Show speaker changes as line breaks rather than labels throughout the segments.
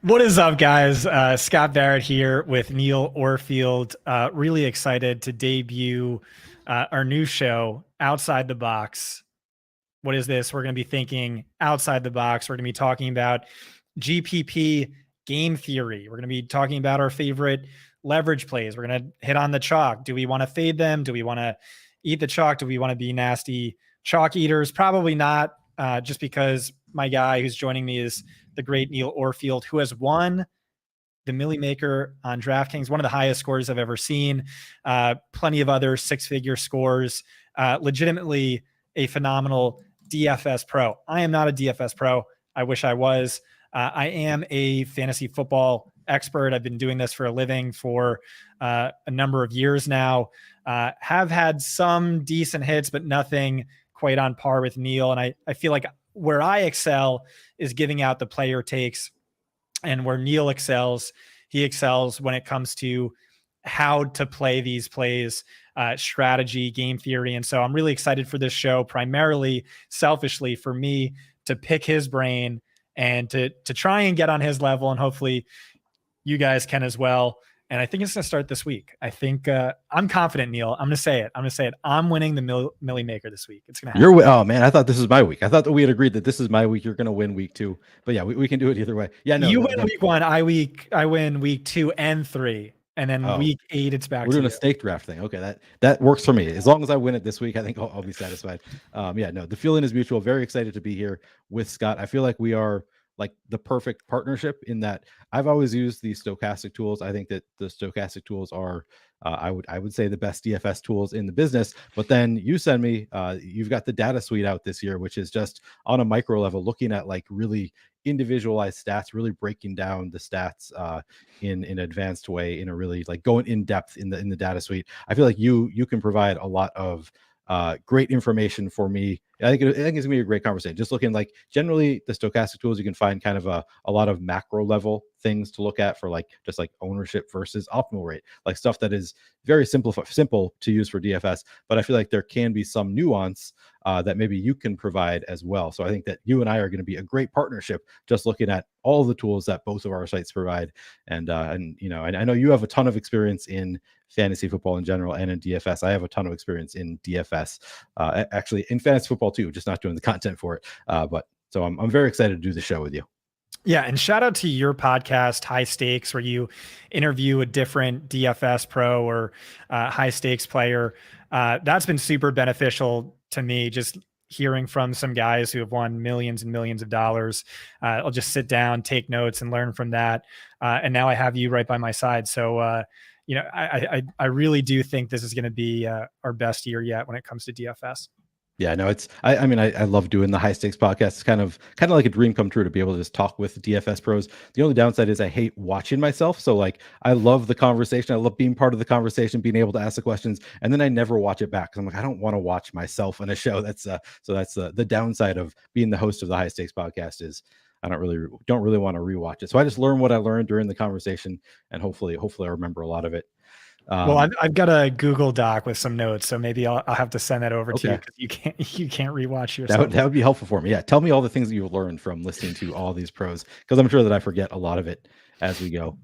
What is up, guys? Scott Barrett here with Neil Orfield. Really excited to debut our new show, Outside the Box. What is this? We're going to be thinking outside the box. We're going to be talking about GPP game theory. We're going to be talking about our favorite leverage plays. We're going to hit on the chalk. Do we want to fade them? Do we want to eat the chalk? Do we want to be nasty chalk eaters? Probably not, just because my guy who's joining me is the great Neil Orfield, who has won the Millie Maker on DraftKings, one of the highest scores I've ever seen. Plenty of other six-figure scores. Legitimately a phenomenal DFS pro. I am not a DFS pro. I wish I was. I am a fantasy football expert. I've been doing this for a living for a number of years now. Have had some decent hits, but nothing quite on par with Neil. And I feel like where I excel is giving out the player takes, and where Neil excels, he excels when it comes to how to play these plays, strategy, game theory. And so I'm really excited for this show, primarily selfishly for me to pick his brain and to try and get on his level. And hopefully you guys can as well. And I think it's going to start this week. I think I'm confident, Neil. I'm going to say it. I'm winning the Millie Maker this week. It's going to happen.
Oh man, I thought this was my week. I thought that we had agreed that this is my week. You're going to win week 2, but yeah, we can do it either way. Yeah, no,
you win week 1. I win week 2 and 3, and then week 8 it's back.
We're doing a stake draft thing. Okay, that works for me. As long as I win it this week, I think I'll be satisfied. Yeah, no, the feeling is mutual. Very excited to be here with Scott. I feel like we are like the perfect partnership in that I've always used the Stokastic tools. I think that the Stokastic tools are, I would say, the best DFS tools in the business. But then you send me, you've got the data suite out this year, which is just on a micro level, looking at like really individualized stats, really breaking down the stats in an advanced way, in a really like going in depth in the data suite. I feel like you can provide a lot of great information for me. I think it's gonna be a great conversation. Just looking like generally the Stokastic tools, you can find kind of a lot of macro level things to look at for like just like ownership versus optimal rate, like stuff that is very simple to use for DFS. But I feel like there can be some nuance that maybe you can provide as well. So I think that you and I are going to be a great partnership, just looking at all the tools that both of our sites provide. And you know, I know you have a ton of experience in fantasy football in general and in DFS. I have a ton of experience in DFS, actually in fantasy football too, just not doing the content for it. But so I'm very excited to do the show with you.
Yeah, and shout out to your podcast, High Stakes, where you interview a different DFS pro or high stakes player. That's been super beneficial to me, just hearing from some guys who have won millions and millions of dollars. I'll just sit down, take notes, and learn from that. And now I have you right by my side. So, you know, I really do think this is going to be our best year yet when it comes to DFS.
Yeah, no, it's I mean, I love doing the High Stakes podcast. It's kind of like a dream come true to be able to just talk with DFS pros. The only downside is I hate watching myself. So like I love the conversation. I love being part of the conversation, being able to ask the questions, and then I never watch it back because I'm like, I don't want to watch myself in a show. That's the downside of being the host of the High Stakes podcast is I don't really want to rewatch it. So I just learn what I learned during the conversation, and hopefully I remember a lot of it.
Well, I've got a Google Doc with some notes, so maybe I'll have to send that over to you because you can't rewatch yourself.
That would be helpful for me. Yeah, tell me all the things that you learned from listening to all these pros, because I'm sure that I forget a lot of it as we go.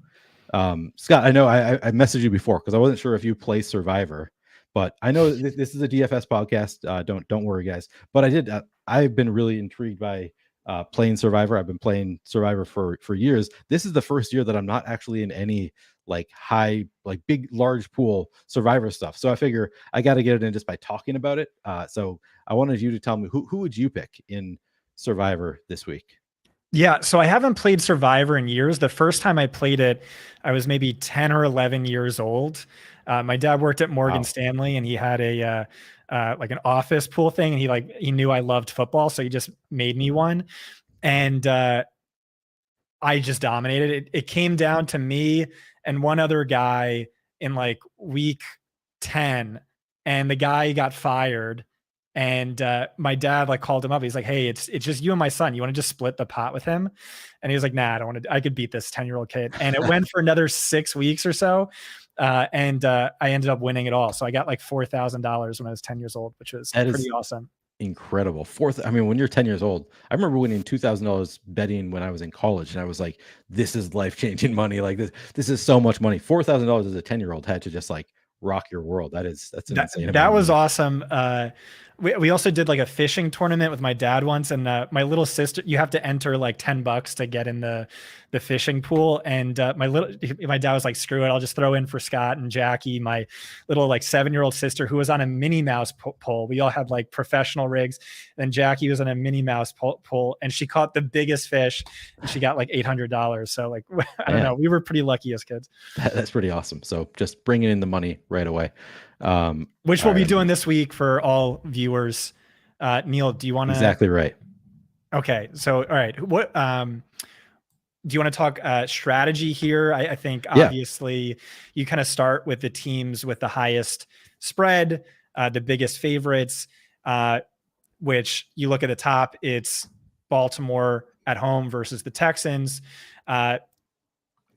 Scott, I know I messaged you before because I wasn't sure if you play Survivor, but I know this is a DFS podcast. Don't worry, guys. But I've been really intrigued by playing Survivor. I've been playing Survivor for years. This is the first year that I'm not actually in any like big large pool Survivor stuff, so I figure I got to get it in just by talking about it. So I wanted you to tell me who would you pick in Survivor this week?
Yeah, so I haven't played Survivor in years. The first time I played it, I was maybe 10 or 11 years old. My dad worked at Morgan Stanley, and he had a like an office pool thing, and he knew I loved football, so he just made me one, and I just dominated. It came down to me and one other guy in like week 10, and the guy got fired. And my dad like called him up. He's like, "Hey, it's just you and my son. You want to just split the pot with him?" And he was like, "Nah, I don't want to. I could beat this 10-year-old kid." And it went for another 6 weeks or so. And I ended up winning it all. So I got like $4,000 when I was 10 years old, which was pretty awesome.
incredible. Fourth, I mean, when you're 10 years old, I remember winning $2,000 betting when I was in college, and I was like, this is life-changing money. Like this is so much money. $4,000 as a 10-year-old had to just like rock your world. That's an insane amount
That
of
was
money.
awesome. We also did like a fishing tournament with my dad once, and my little sister. You have to enter like $10 to get in the fishing pool, and my dad was like, "Screw it, I'll just throw in for Scott and Jackie, my little like 7-year-old sister who was on a Minnie Mouse pole. We all had like professional rigs, and Jackie was on a Minnie Mouse pole, and she caught the biggest fish, and she got like $800. So like I don't know, we were pretty lucky as kids.
That's pretty awesome. So just bringing in the money right away.
Which we'll be doing this week for all viewers. Neil, do you want to?
Exactly right.
Okay, so all right, what do you want to talk strategy here? I think obviously you kind of start with the teams with the highest spread, the biggest favorites, which you look at the top. It's Baltimore at home versus the Texans.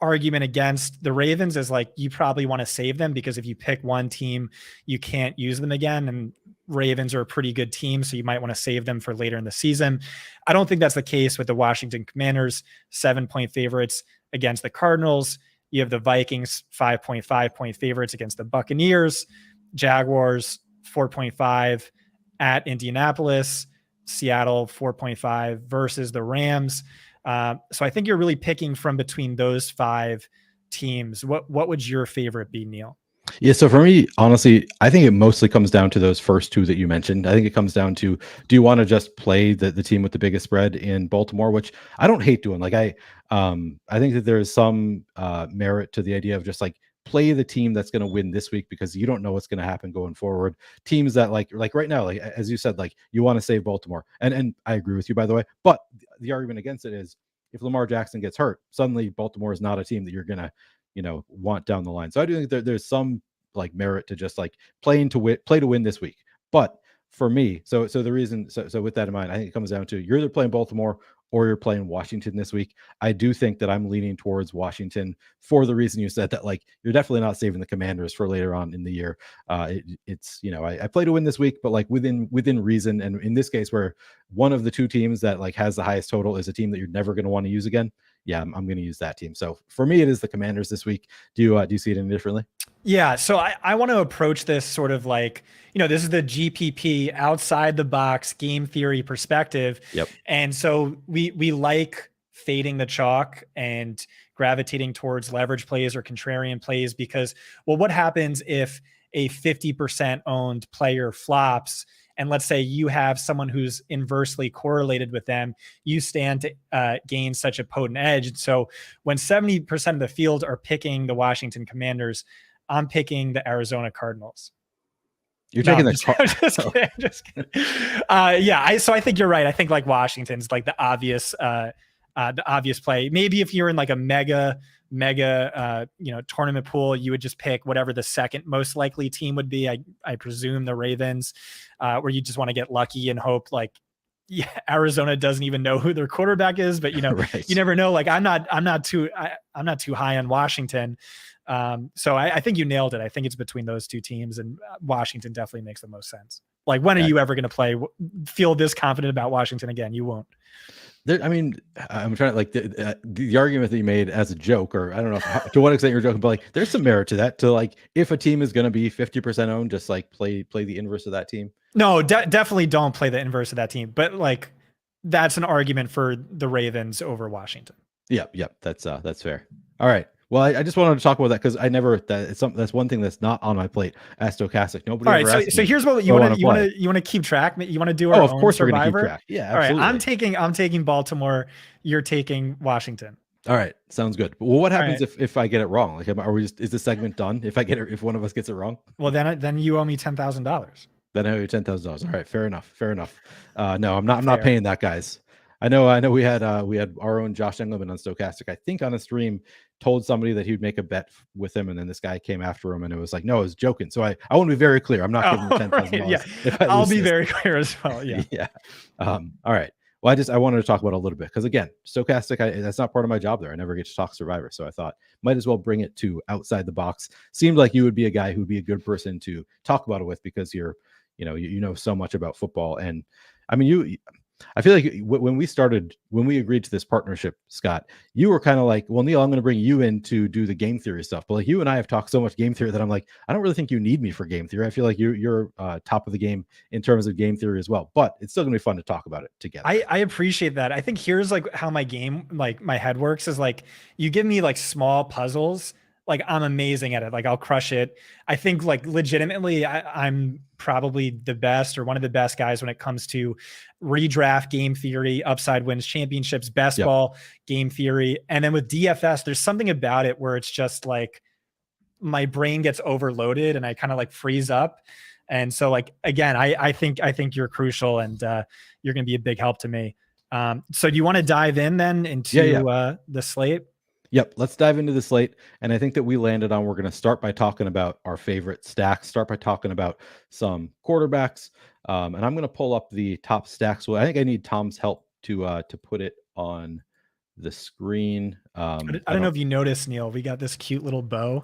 Argument against the Ravens is like you probably want to save them because if you pick one team, you can't use them again. And Ravens are a pretty good team, so you might want to save them for later in the season. I don't think that's the case with the Washington Commanders, 7-point favorites against the Cardinals. You have the Vikings, 5.5-point favorites against the Buccaneers, Jaguars, 4.5 at Indianapolis, Seattle, 4.5 versus the Rams. So I think you're really picking from between those 5 teams. What would your favorite be, Neil?
Yeah, so for me, honestly, I think it mostly comes down to those first 2 that you mentioned. I think it comes down to, do you want to just play the team with the biggest spread in Baltimore, which I don't hate doing. Like I think that there is some merit to the idea of just like play the team that's going to win this week because you don't know what's going to happen going forward. Teams that like right now, like as you said, like you want to save Baltimore, and I agree with you, by the way. But the argument against it is if Lamar Jackson gets hurt, suddenly Baltimore is not a team that you're gonna want down the line. So I do think there's some like merit to just like play to win this week. But for me, so the reason, so with that in mind, I think it comes down to you're either playing Baltimore or you're playing Washington this week. I do think that I'm leaning towards Washington for the reason you said, that like you're definitely not saving the Commanders for later on in the year. It's I play to win this week, but like within reason. And in this case, where one of the 2 teams that like has the highest total is a team that you're never going to want to use again, yeah, I'm going to use that team. So for me, it is the Commanders this week. Do you see it any differently?
Yeah, so I want to approach this sort of like, this is the GPP outside the box game theory perspective.
Yep.
And so we like fading the chalk and gravitating towards leverage plays or contrarian plays because, well, what happens if a 50% owned player flops? And let's say you have someone who's inversely correlated with them, you stand to gain such a potent edge. And so when 70% of the field are picking the Washington Commanders, I'm picking the Arizona Cardinals.
You're taking
just kidding. Just kidding. So I think you're right. I think like Washington's like the obvious play. Maybe if you're in like a mega tournament pool, you would just pick whatever the second most likely team would be. I presume the Ravens, where you just want to get lucky and hope like Arizona doesn't even know who their quarterback is, but
right.
You never know. Like I'm not too high on Washington. So I think you nailed it. I think it's between those 2 teams, and Washington definitely makes the most sense. Like when are you ever going to feel this confident about Washington again? You won't.
I mean, I'm trying to like the argument that you made as a joke, or I don't know to what extent you're joking, but like there's some merit to that. To like, if a team is going to be 50% owned, just like play the inverse of that team.
No, definitely don't play the inverse of that team. But like, that's an argument for the Ravens over Washington.
Yep, that's fair. All right. Well, I just wanted to talk about that because that's one thing that's not on my plate as Stokastic. Nobody.
All right, so here's what you want to keep track. You want to do our
of
own
course
Survivor?
We're going to keep track. Yeah, absolutely.
All right, I'm taking Baltimore. You're taking Washington.
All right, sounds good. Well, what happens if I get it wrong? Like, is the segment done if one of us gets it wrong?
Well, then you owe me $10,000.
Then I owe you $10,000. All right, fair enough. No, I'm not paying that, guys. I know we had our own Josh Engelman on Stokastic. I think on a stream told somebody that he would make a bet with him, and then this guy came after him, and it was like, no, I was joking. So I want to be very clear. I'm not giving you $10,000.
Right, yeah, I'll be very clear as well. Yeah.
Yeah. All right. Well, I wanted to talk about it a little bit because again, Stokastic, that's not part of my job there. I never get to talk Survivor, so I thought might as well bring it to outside the box. Seemed like you would be a guy who would be a good person to talk about it with because you're, you know so much about football, and I mean I feel like when we agreed to this partnership, Scott, you were kind of like, well, Neil, I'm going to bring you in to do the game theory stuff. But like you and I have talked so much game theory that I'm like, I don't really think you need me for game theory. I feel like you're top of the game in terms of game theory as well. But it's still going to be fun to talk about it together.
I appreciate that. I think here's like how my head works is like you give me like small puzzles, like I'm amazing at it. Like I'll crush it. I think like legitimately I'm probably the best or one of the best guys when it comes to redraft game theory, upside wins championships, best ball game theory. And then with DFS, there's something about it where it's just like my brain gets overloaded and I kind of like freeze up. And so like, again, I think you're crucial and you're going to be a big help to me. So do you want to dive in then into the slate?
Yep, let's dive into the slate. And I think that we landed on we're going to start by talking about our favorite stacks, start by talking about some quarterbacks. And I'm going to pull up the top stacks. Well, I think I need Tom's help to put it on the screen.
I don't know if you noticed, Neil, we got this cute little bow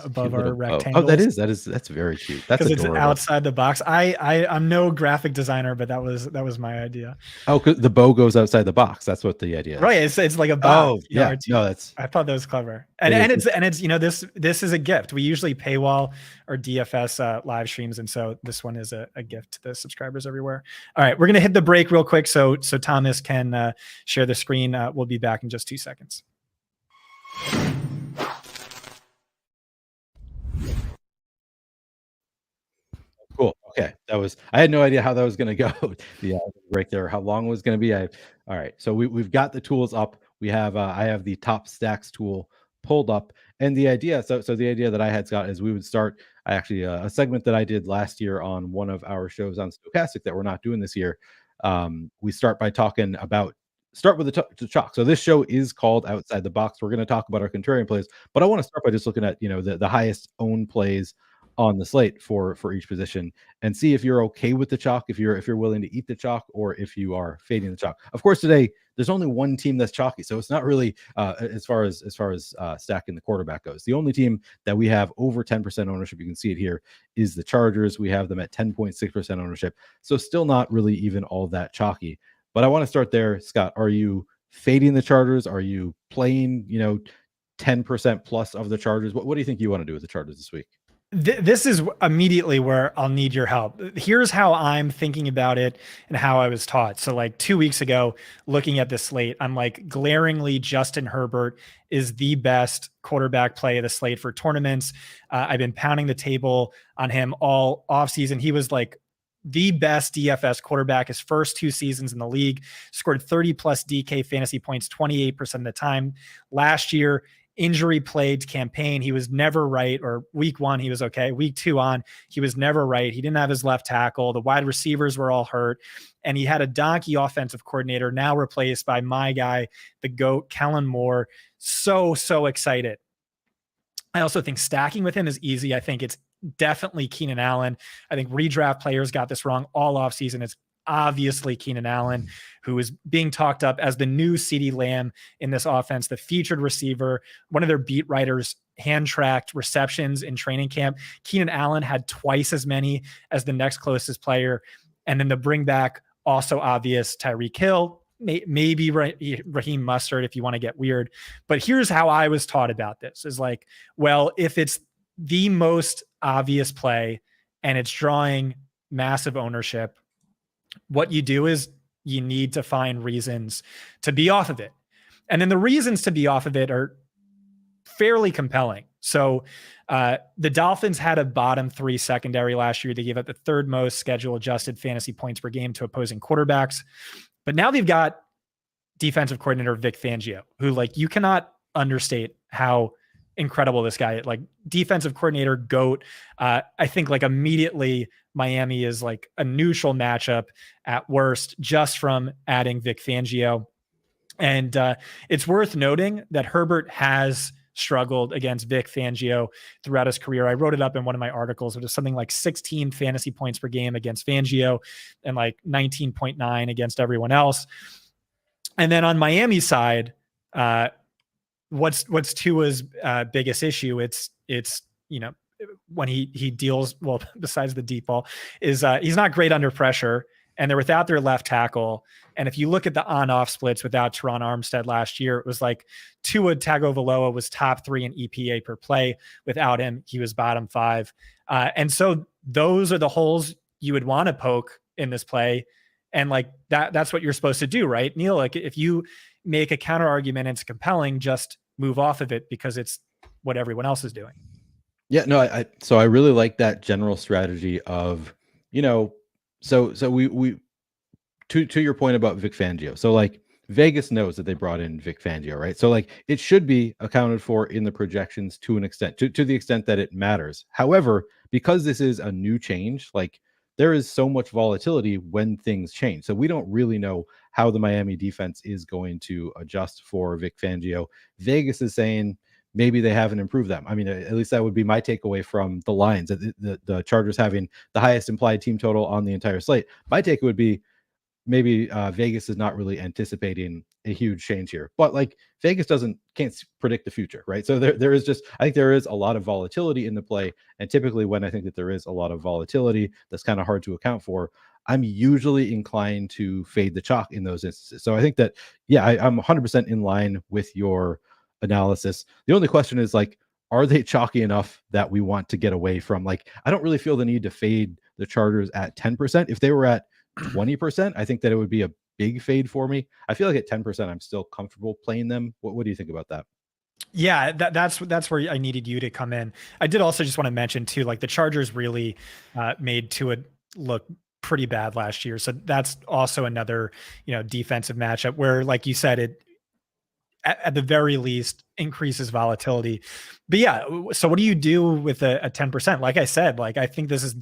above our rectangles.
Oh, that's very cute. That's
because it's outside the box. I'm no graphic designer, but that was my idea.
Oh, the bow goes outside the box. That's what the idea is.
Right. It's like a box.
Oh, yeah. No,
I thought that was clever. And it's this is a gift. We usually paywall our DFS live streams, and so this one is a gift to the subscribers everywhere. All right, we're gonna hit the break real quick so Thomas can share the screen. We'll be back in just 2 seconds.
Cool. Okay. I had no idea how that was going to go. Yeah, right there. How long it was going to be. All right. So we've got the tools up. We have, I have the top stacks tool pulled up, and the idea, so the idea that I had, Scott, is we would start, I actually, a segment that I did last year on one of our shows on Stokastic that we're not doing this year. We start with the chalk. So this show is called Outside the Box. We're going to talk about our contrarian plays, but I want to start by just looking at, the highest owned plays on the slate for each position and see if you're okay with the chalk, if you're willing to eat the chalk, or if you are fading the chalk. Of course, today there's only one team that's chalky, so it's not really as far as stacking the quarterback goes. The only team that we have over 10% ownership, you can see it here, is the Chargers. We have them at 10.6% ownership, so still not really even all that chalky. But I want to start there, Scott. Are you fading the Chargers? Are you playing 10% plus of the Chargers? What do you think you want to do with the Chargers this week?
This is immediately where I'll need your help. Here's how I'm thinking about it and how I was taught. So like 2 weeks ago, looking at the slate, I'm like, glaringly Justin Herbert is the best quarterback play of the slate for tournaments. I've been pounding the table on him all offseason. He was like the best DFS quarterback his first 2 seasons in the league, scored 30 plus DK fantasy points 28% of the time. Last year, injury plagued campaign, he was never right, or week 1 he was okay, week 2 on he was never right. He didn't have his left tackle, the wide receivers were all hurt, and he had a donkey offensive coordinator, now replaced by my guy, the GOAT, Kellen Moore. So excited. I also think stacking with him is easy. I think it's definitely Keenan Allen. I think redraft players got this wrong all offseason. It's obviously Keenan Allen, who is being talked up as the new CeeDee Lamb in this offense, the featured receiver. One of their beat writers hand-tracked receptions in training camp. Keenan Allen had twice as many as the next closest player. And then the bring back, also obvious, Tyreek Hill, maybe Raheem Mostert if you want to get weird. But here's how I was taught about this is like, well, if it's the most obvious play and it's drawing massive ownership, what you do is you need to find reasons to be off of it. And then the reasons to be off of it are fairly compelling. So the Dolphins had a bottom 3 secondary last year. They gave up the 3rd most schedule adjusted fantasy points per game to opposing quarterbacks. But now they've got defensive coordinator Vic Fangio, who like you cannot understate how incredible this guy is. Like defensive coordinator GOAT. I think like immediately Miami is like a neutral matchup at worst just from adding Vic Fangio. And it's worth noting that Herbert has struggled against Vic Fangio throughout his career. I wrote it up in one of my articles. It was something like 16 fantasy points per game against Fangio and like 19.9 against everyone else. And then on Miami's side, what's Tua's biggest issue? It's when he deals, well, besides the deep ball, is he's not great under pressure, and they're without their left tackle. And if you look at the on-off splits without Teron Armstead last year, it was like Tua Tagovailoa was top 3 in EPA per play. Without him, he was bottom 5. And so those are the holes you would want to poke in this play. And like that's what you're supposed to do, right, Neil? Like if you make a counter argument and it's compelling, just move off of it because it's what everyone else is doing.
Yeah, no, so I really like that general strategy of, so we to your point about Vic Fangio. So like Vegas knows that they brought in Vic Fangio, right? So like it should be accounted for in the projections to an extent, to the extent that it matters. However, because this is a new change, like there is so much volatility when things change. So we don't really know how the Miami defense is going to adjust for Vic Fangio. Vegas is saying maybe they haven't improved them. I mean, at least that would be my takeaway from the lines, the Chargers having the highest implied team total on the entire slate. My take would be maybe Vegas is not really anticipating a huge change here, but like Vegas can't predict the future, right? So there is just, I think there is a lot of volatility in the play. And typically when I think that there is a lot of volatility, that's kind of hard to account for, I'm usually inclined to fade the chalk in those instances. So I think that, yeah, I'm 100% in line with your analysis. The only question is like, are they chalky enough that we want to get away from? Like, I don't really feel the need to fade the Chargers at 10%. If they were at 20%, I think that it would be a big fade for me. I feel like at 10%, I'm still comfortable playing them. What do you think about that?
Yeah, that's where I needed you to come in. I did also just want to mention too, like the Chargers really made Tua look pretty bad last year. So that's also another, defensive matchup where, like you said, it at the very least increases volatility. But yeah, so what do you do with a 10%? Like I said, like I think this is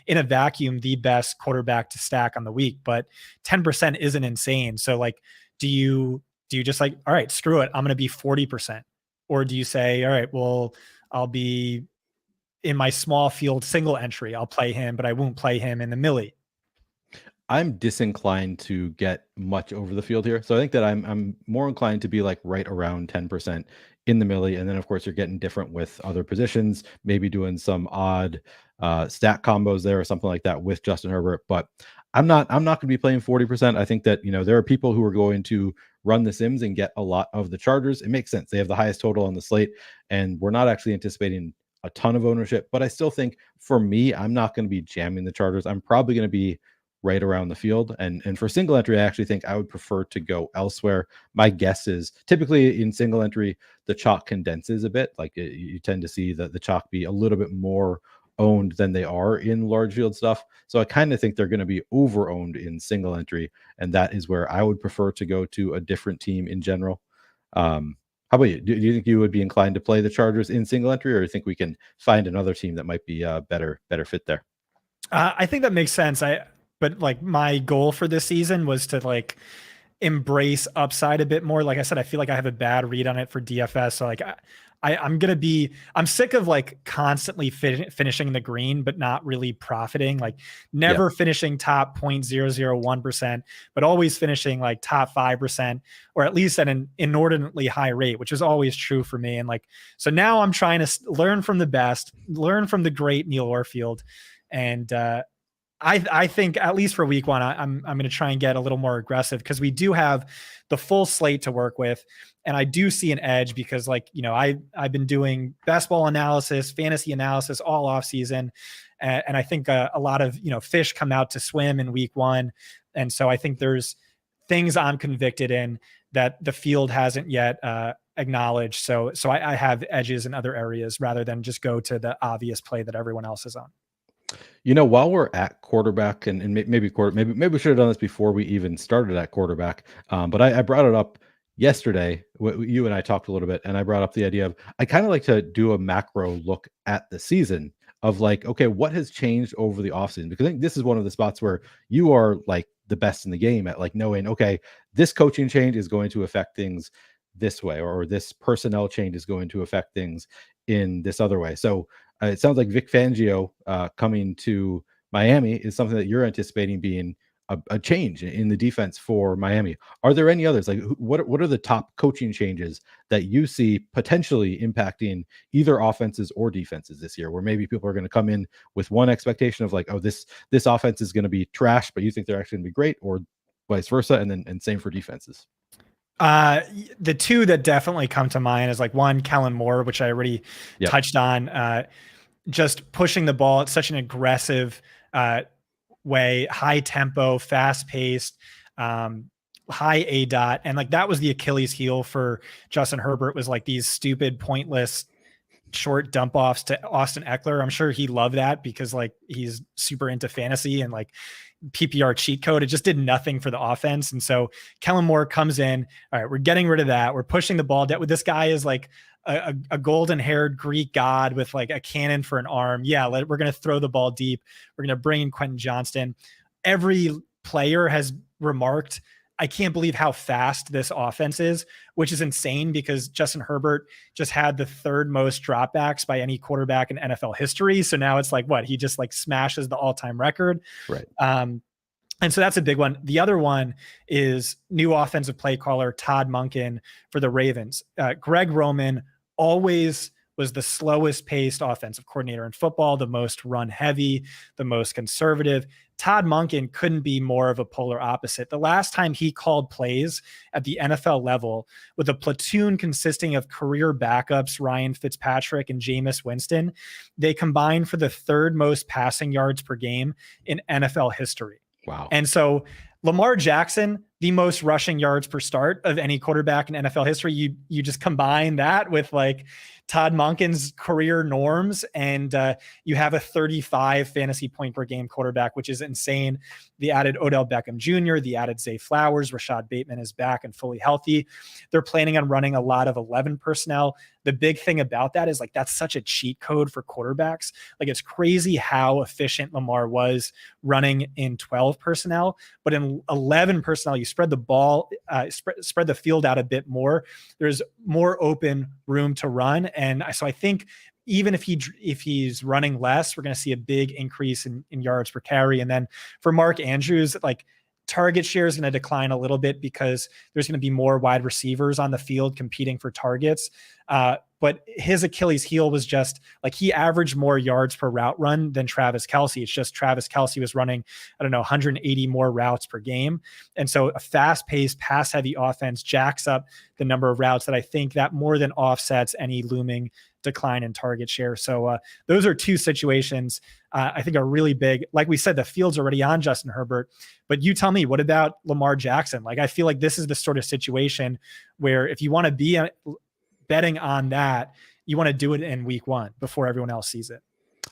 in a vacuum, the best quarterback to stack on the week, but 10% isn't insane. So like, do you just like, all right, screw it, I'm going to be 40%? Or do you say, all right, well, I'll be in my small field single entry, I'll play him, but I won't play him in the millie?
I'm disinclined to get much over the field here. So I think that I'm more inclined to be like right around 10% in the millie. And then of course you're getting different with other positions, maybe doing some odd stat combos there or something like that with Justin Herbert. But I'm not going to be playing 40%. I think that, there are people who are going to run the Sims and get a lot of the Chargers. It makes sense. They have the highest total on the slate, and we're not actually anticipating a ton of ownership. But I still think for me, I'm not going to be jamming the Chargers. I'm probably going to be right around the field. And for single entry, I actually think I would prefer to go elsewhere. My guess is typically in single entry, the chalk condenses a bit. Like you tend to see the chalk be a little bit more owned than they are in large field stuff. So I kind of think they're going to be over owned in single entry. And that is where I would prefer to go to a different team in general. How about you? Do you think you would be inclined to play the Chargers in single entry, or do you think we can find another team that might be a better fit there?
I think that makes sense. But like my goal for this season was to like embrace upside a bit more. Like I said, I feel like I have a bad read on it for DFS. So like I'm sick of like constantly finishing the green, but not really profiting, like never finishing top 0.001%, but always finishing like top 5%, or at least at an inordinately high rate, which is always true for me. And like, so now I'm trying to learn from the best, learn from the great Neil Orfield. And, I think at least for week one, I'm going to try and get a little more aggressive because we do have the full slate to work with. And I do see an edge because like, I've been doing best ball analysis, fantasy analysis all off season. And I think a lot of, fish come out to swim in week one. And so I think there's things I'm convicted in that the field hasn't yet acknowledged. So I have edges in other areas rather than just go to the obvious play that everyone else is on.
While we're at quarterback, and maybe we should have done this before we even started at quarterback. But I brought it up yesterday. You and I talked a little bit, and I brought up the idea of I kind of like to do a macro look at the season of like, okay, what has changed over the offseason? Because I think this is one of the spots where you are like the best in the game at like knowing, okay, this coaching change is going to affect things this way, or this personnel change is going to affect things in this other way. So it sounds like Vic Fangio coming to Miami is something that you're anticipating being a change in the defense for Miami. Are there any others? Like, what are the top coaching changes that you see potentially impacting either offenses or defenses this year, where maybe people are going to come in with one expectation of like, oh, this offense is going to be trash, but you think they're actually going to be great, or vice versa, and same for defenses?
The two that definitely come to mind is like one, Kellen Moore, which I already touched on, just pushing the ball at such an aggressive way, high tempo, fast paced, high A dot. And like, that was the Achilles heel for Justin Herbert, was like these stupid, pointless, short dump offs to Austin Eckler. I'm sure he loved that because like he's super into fantasy and like PPR cheat code. It just did nothing for the offense. And so Kellen Moore comes in. All right, we're getting rid of that. We're pushing the ball down. This guy is like a golden haired Greek god with like a cannon for an arm. Yeah, we're going to throw the ball deep. We're going to bring in Quentin Johnston. Every player has remarked, I can't believe how fast this offense is, which is insane because Justin Herbert just had the third most dropbacks by any quarterback in NFL history. So now it's like, what, he just like smashes the all-time record.
Right.
And so that's a big one. The other one is new offensive play caller Todd Monken for the Ravens. Greg Roman always was the slowest paced offensive coordinator in football, the most run heavy, the most conservative. Todd Monken couldn't be more of a polar opposite. The last time he called plays at the NFL level with a platoon consisting of career backups, Ryan Fitzpatrick and Jameis Winston, they combined for the third most passing yards per game in NFL history.
Wow.
And so Lamar Jackson, the most rushing yards per start of any quarterback in NFL history. You just combine that with like Todd Monken's career norms, and you have a 35 fantasy point per game quarterback, which is insane. The added Odell Beckham Jr., the added Zay Flowers, Rashad Bateman is back and fully healthy. They're planning on running a lot of 11 personnel. The big thing about that is like, that's such a cheat code for quarterbacks. Like, it's crazy how efficient Lamar was running in 12 personnel, but in 11 personnel, you spread the ball, spread the field out a bit more. There's more open room to run. And so I think even if he's running less, we're going to see a big increase in yards per carry. And then for Mark Andrews, like, target share is going to decline a little bit because there's going to be more wide receivers on the field competing for targets. But his Achilles heel was just like, he averaged more yards per route run than Travis Kelce. It's just Travis Kelce was running, 180 more routes per game. And so a fast paced pass heavy offense jacks up the number of routes that I think that more than offsets any looming decline in target share. So those are two situations I think are really big. Like we said, the field's already on Justin Herbert, but you tell me, what about Lamar Jackson? Like, I feel like this is the sort of situation where if you want to be betting on that, you want to do it in week one before everyone else sees it.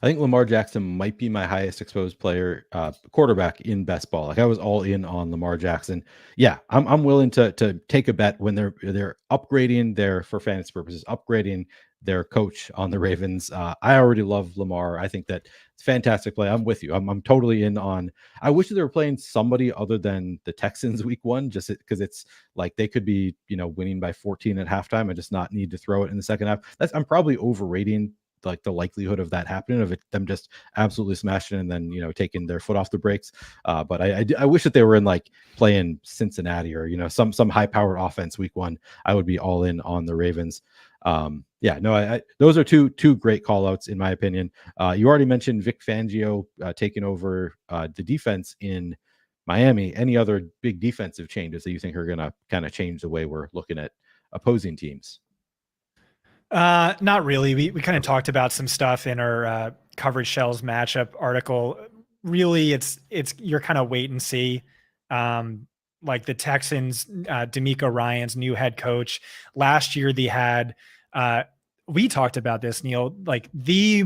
I think Lamar Jackson might be my highest exposed player, quarterback in best ball. Like, I was all in on Lamar Jackson. Yeah, I'm willing to take a bet when they're upgrading for fantasy purposes, upgrading their coach on the Ravens. I already love Lamar. I think that it's fantastic play. I'm with you. I'm totally in on. I wish they were playing somebody other than the Texans week one, just because it's like they could be, winning by 14 at halftime and just not need to throw it in the second half. I'm probably overrating like the likelihood of that happening, of them just absolutely smashing and then taking their foot off the brakes. But I wish that they were in like playing Cincinnati or some high powered offense week one. I would be all in on the Ravens. Those are two great call outs in my opinion. You already mentioned Vic Fangio taking over the defense in Miami. Any other big defensive changes that you think are going to kind of change the way we're looking at opposing teams?
Not really. We kind of talked about some stuff in our coverage shells matchup article. Really, it's you're kind of wait and see. Like the Texans, D'Amico Ryan's new head coach. Last year they had, we talked about this, Neil, like the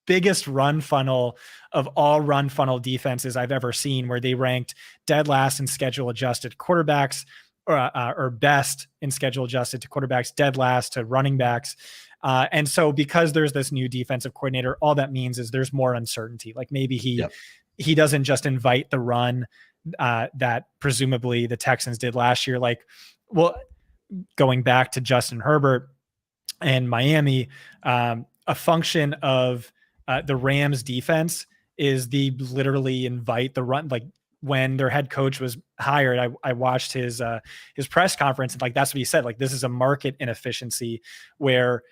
biggest run funnel of all run funnel defenses I've ever seen, where they ranked dead last in schedule adjusted quarterbacks, or best in schedule adjusted to quarterbacks, dead last to running backs. And so because there's this new defensive coordinator, all that means is there's more uncertainty. Like maybe he doesn't just invite the run that presumably the Texans did last year. Like, well, going back to Justin Herbert and Miami, a function of the Rams defense is the literally invite the run. Like when their head coach was hired, I watched his press conference, and like that's what he said. Like, this is a market inefficiency where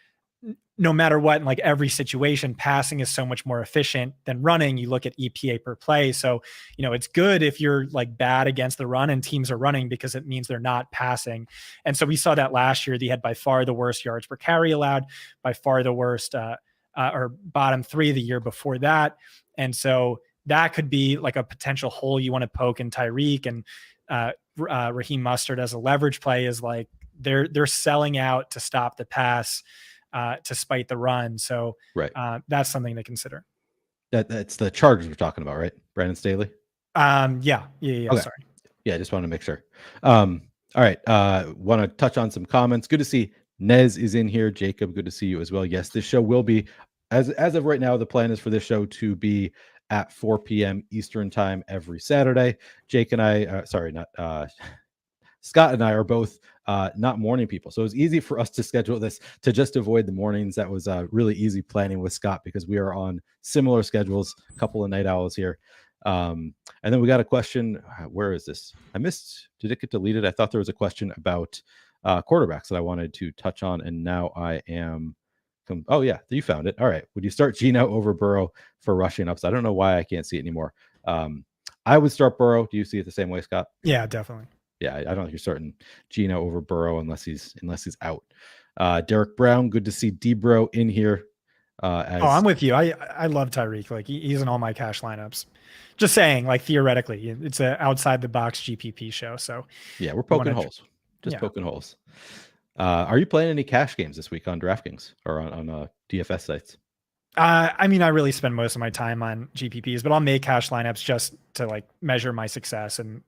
no matter what, in like every situation, passing is so much more efficient than running. You look at EPA per play. So, it's good if you're like bad against the run and teams are running, because it means they're not passing. And so we saw that last year. They had by far the worst yards per carry allowed, by far the worst or bottom three the year before that. And so that could be like a potential hole you want to poke in Tyreek, and Raheem Mostert as a leverage play is like they're selling out to stop the pass, to spite the run. So
right.
That's something to consider.
That's the Chargers we're talking about, right? Brandon Staley.
Yeah. Okay. Sorry.
Yeah, I just want to make sure. All right. Want to touch on some comments. Good to see Nez is in here. Jacob, good to see you as well. Yes, this show will be, as of right now, the plan is for this show to be at 4 p.m. Eastern time every Saturday. Jake and I, Scott and I are both not morning people. So it was easy for us to schedule this to just avoid the mornings. That was really easy planning with Scott, because we are on similar schedules, a couple of night owls here. And then we got a question. Where is this? Did it get deleted? I thought there was a question about quarterbacks that I wanted to touch on. And now I am. Oh, yeah, you found it. All right. Would you start Geno over Burrow for rushing ups? I don't know why I can't see it anymore. I would start Burrow. Do you see it the same way, Scott?
Yeah, definitely.
Yeah, I don't think you're starting Geno over Burrow unless he's out. Derek Brown, good to see Debro in here.
I'm with you. I love Tyreek. Like he's in all my cash lineups. Just saying, like theoretically, it's an outside the box GPP show. So
yeah, we're poking holes. Poking holes. Are you playing any cash games this week on DraftKings or on DFS sites?
I mean, I really spend most of my time on GPPs, but I'll make cash lineups just to like measure my success and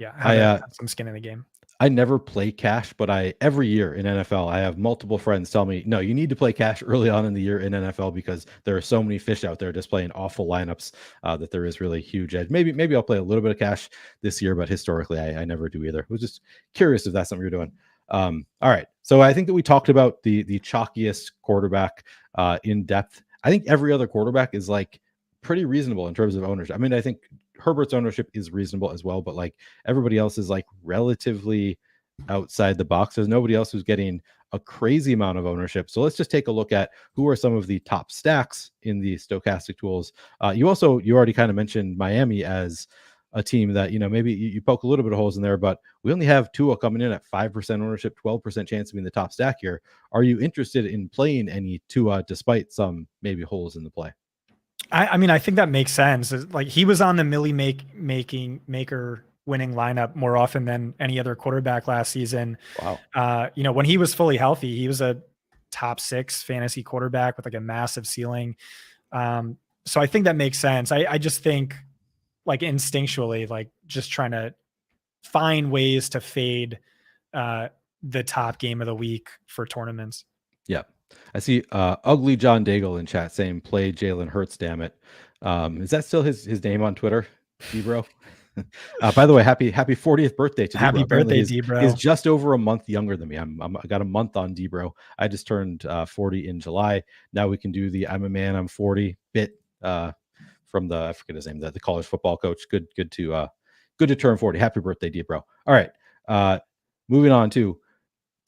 have some skin in the game.
I never play cash, but every year in NFL, I have multiple friends tell me, no, you need to play cash early on in the year in NFL because there are so many fish out there just playing awful lineups that there is really huge edge. Maybe I'll play a little bit of cash this year, but historically I never do either. I was just curious if that's something you're doing. All right. So I think that we talked about the chalkiest quarterback in depth. I think every other quarterback is like pretty reasonable in terms of ownership. I mean, I think Herbert's ownership is reasonable as well, but like everybody else is like relatively outside the box. There's nobody else who's getting a crazy amount of ownership. So let's just take a look at who are some of the top stacks in the Stokastic tools. You already kind of mentioned Miami as a team that, maybe you poke a little bit of holes in there, but we only have Tua coming in at 5% ownership, 12% chance of being the top stack here. Are you interested in playing any Tua despite some maybe holes in the play?
I mean, I think that makes sense. Like he was on the Millie Maker winning lineup more often than any other quarterback last season.
Wow.
When he was fully healthy, he was a top 6 fantasy quarterback with like a massive ceiling. So I think that makes sense. I just think like instinctually, like just trying to find ways to fade the top game of the week for tournaments.
Yeah. I see Ugly John Daigle in chat saying play Jalen Hurts, damn it. Is that still his name on Twitter, D-Bro? By the way, happy 40th birthday to
Happy
D-Bro.
birthday, D-Bro.
He's just over a month younger than me. I got a month on D-Bro. I just turned 40 in July. Now we can do the I'm a man, I'm 40 bit from I forget his name, the college football coach. Good to turn 40. Happy birthday, D-Bro. All right. Moving on to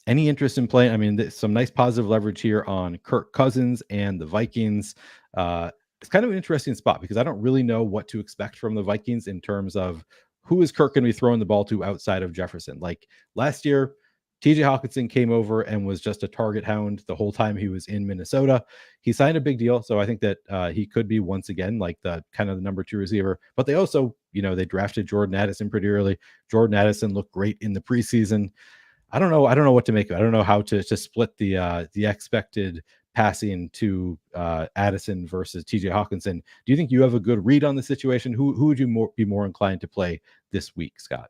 any interest in playing? I mean, some nice positive leverage here on Kirk Cousins and the Vikings. It's kind of an interesting spot because I don't really know what to expect from the Vikings in terms of who is Kirk going to be throwing the ball to outside of Jefferson. Like last year, TJ Hawkinson came over and was just a target hound the whole time he was in Minnesota. He signed a big deal, so I think that he could be once again like the kind of the number 2 receiver. But they also, they drafted Jordan Addison pretty early. Jordan Addison looked great in the preseason. I don't know what to make of it. I don't know how to split the expected passing to Addison versus TJ Hawkinson. Do you think you have a good read on the situation? Who would you be more inclined to play this week, Scott?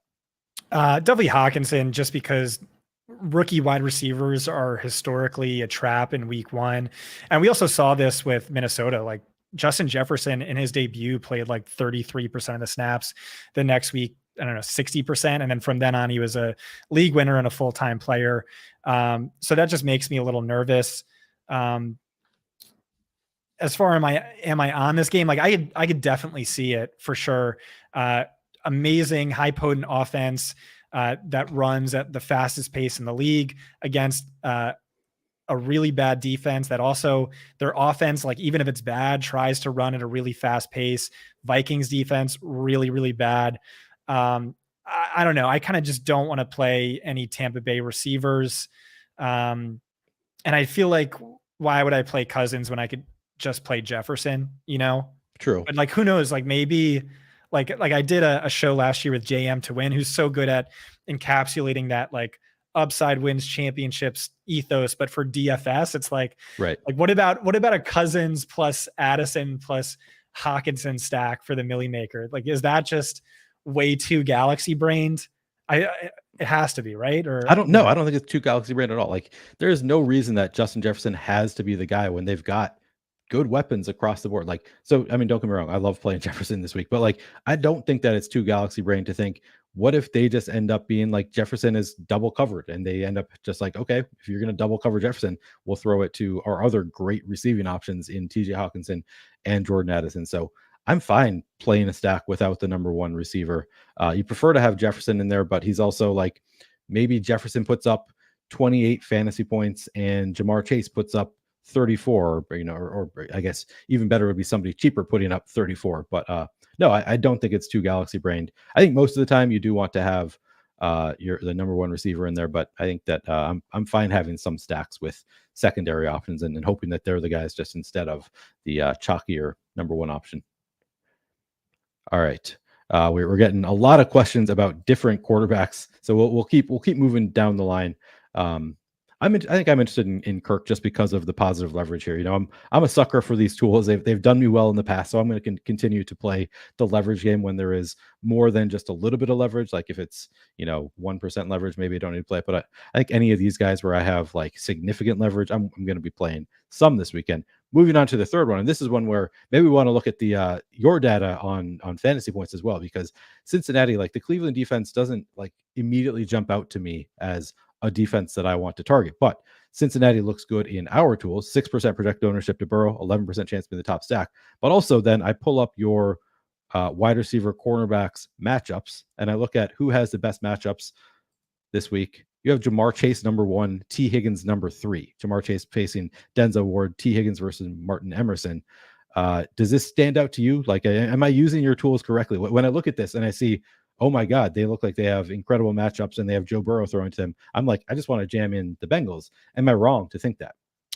Definitely Hawkinson, just because rookie wide receivers are historically a trap in week 1. And we also saw this with Minnesota. Like Justin Jefferson in his debut played like 33% of the snaps. The next week I don't know, 60%. And then from then on, he was a league winner and a full-time player. So that just makes me a little nervous. As far am I on this game? Like I could definitely see it for sure. Amazing, high potent offense that runs at the fastest pace in the league against a really bad defense that also their offense, like even if it's bad, tries to run at a really fast pace. Vikings defense, really, really bad. I don't know. I kind of just don't want to play any Tampa Bay receivers. And I feel like, why would I play Cousins when I could just play Jefferson, you know?
True.
But like, who knows? Like maybe like I did a show last year with JM to Win, who's so good at encapsulating that like upside wins championships ethos. But for DFS, it's like what about a Cousins plus Addison plus Hawkinson stack for the Millie Maker? Like, is that just way too galaxy brained? It has to be, right? Or
I don't know. I don't think it's too galaxy brained at all. Like, there is no reason that Justin Jefferson has to be the guy when they've got good weapons across the board. Like, so, I mean, don't get me wrong. I love playing Jefferson this week, but like, I don't think that it's too galaxy brain to think, what if they just end up being like Jefferson is double covered and they end up just like, okay, if you're going to double cover Jefferson, we'll throw it to our other great receiving options in TJ Hawkinson and Jordan Addison. So I'm fine playing a stack without the number one receiver. You prefer to have Jefferson in there, but he's also like, maybe Jefferson puts up 28 fantasy points and Jamar Chase puts up 34, or I guess even better would be somebody cheaper putting up 34. But no, I don't think it's too galaxy brained. I think most of the time you do want to have the number one receiver in there, but I think that I'm fine having some stacks with secondary options and hoping that they're the guys just instead of the chalkier number one option. All right. We're getting a lot of questions about different quarterbacks, so we'll keep moving down the line. I think I'm interested in Kirk just because of the positive leverage here. I'm a sucker for these tools. They've done me well in the past, so I'm going to continue to play the leverage game when there is more than just a little bit of leverage. Like if it's 1% leverage, maybe I don't need to play it. But I think any of these guys where I have like significant leverage, I'm going to be playing some this weekend. Moving on to the third one, and this is one where maybe we want to look at the your data on fantasy points as well, because Cincinnati, like the Cleveland defense, doesn't like immediately jump out to me as a defense that I want to target. But Cincinnati looks good in our tools, 6% projected ownership to Burrow, 11% chance to be the top stack. But also then I pull up your wide receiver cornerbacks matchups, and I look at who has the best matchups this week. You have Jamar Chase number 1, T. Higgins number 3. Jamar Chase facing Denzel Ward, T. Higgins versus Martin Emerson. Does this stand out to you? Like, am I using your tools correctly? When I look at this and I see, oh my God, they look like they have incredible matchups and they have Joe Burrow throwing to them, I'm like, I just want to jam in the Bengals. Am I wrong to think that?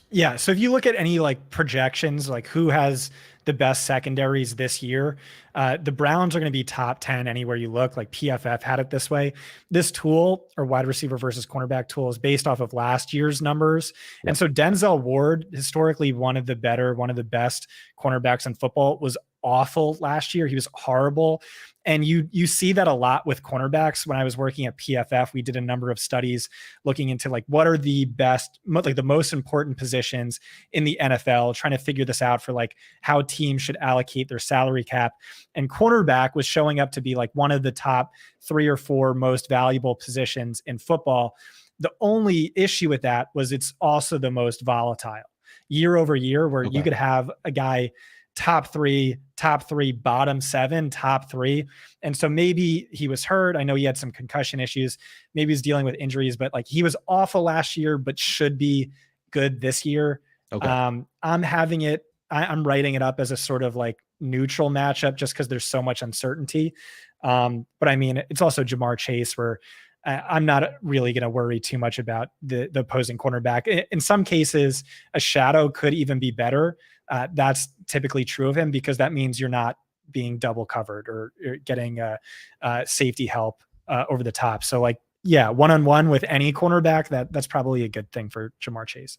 Yeah. So if you look at any like projections, like who has the best secondaries this year, the Browns are going to be top 10 anywhere you look. Like PFF had it this way. This tool, or wide receiver versus cornerback tool, is based off of last year's numbers. Yep. And so Denzel Ward, historically one of the best cornerbacks in football, was awful last year. He was horrible. And you see that a lot with cornerbacks. When I was working at PFF, we did a number of studies looking into like what are the best, like the most important positions in the NFL, trying to figure this out for like how teams should allocate their salary cap. And cornerback was showing up to be like one of the top 3 or 4 most valuable positions in football. The only issue with that was it's also the most volatile year over year, where you could have a guy top three, bottom 7, top 3. And so maybe he was hurt. I know he had some concussion issues. Maybe he's dealing with injuries, but like he was awful last year, but should be good this year. Okay. I'm writing it up as a sort of like neutral matchup just because there's so much uncertainty. But I mean, it's also Jamar Chase, where I'm not really going to worry too much about the opposing cornerback. In some cases, a shadow could even be better. That's typically true of him because that means you're not being double covered or getting safety help over the top. So like, yeah, one-on-one with any cornerback, that's probably a good thing for Jamar Chase.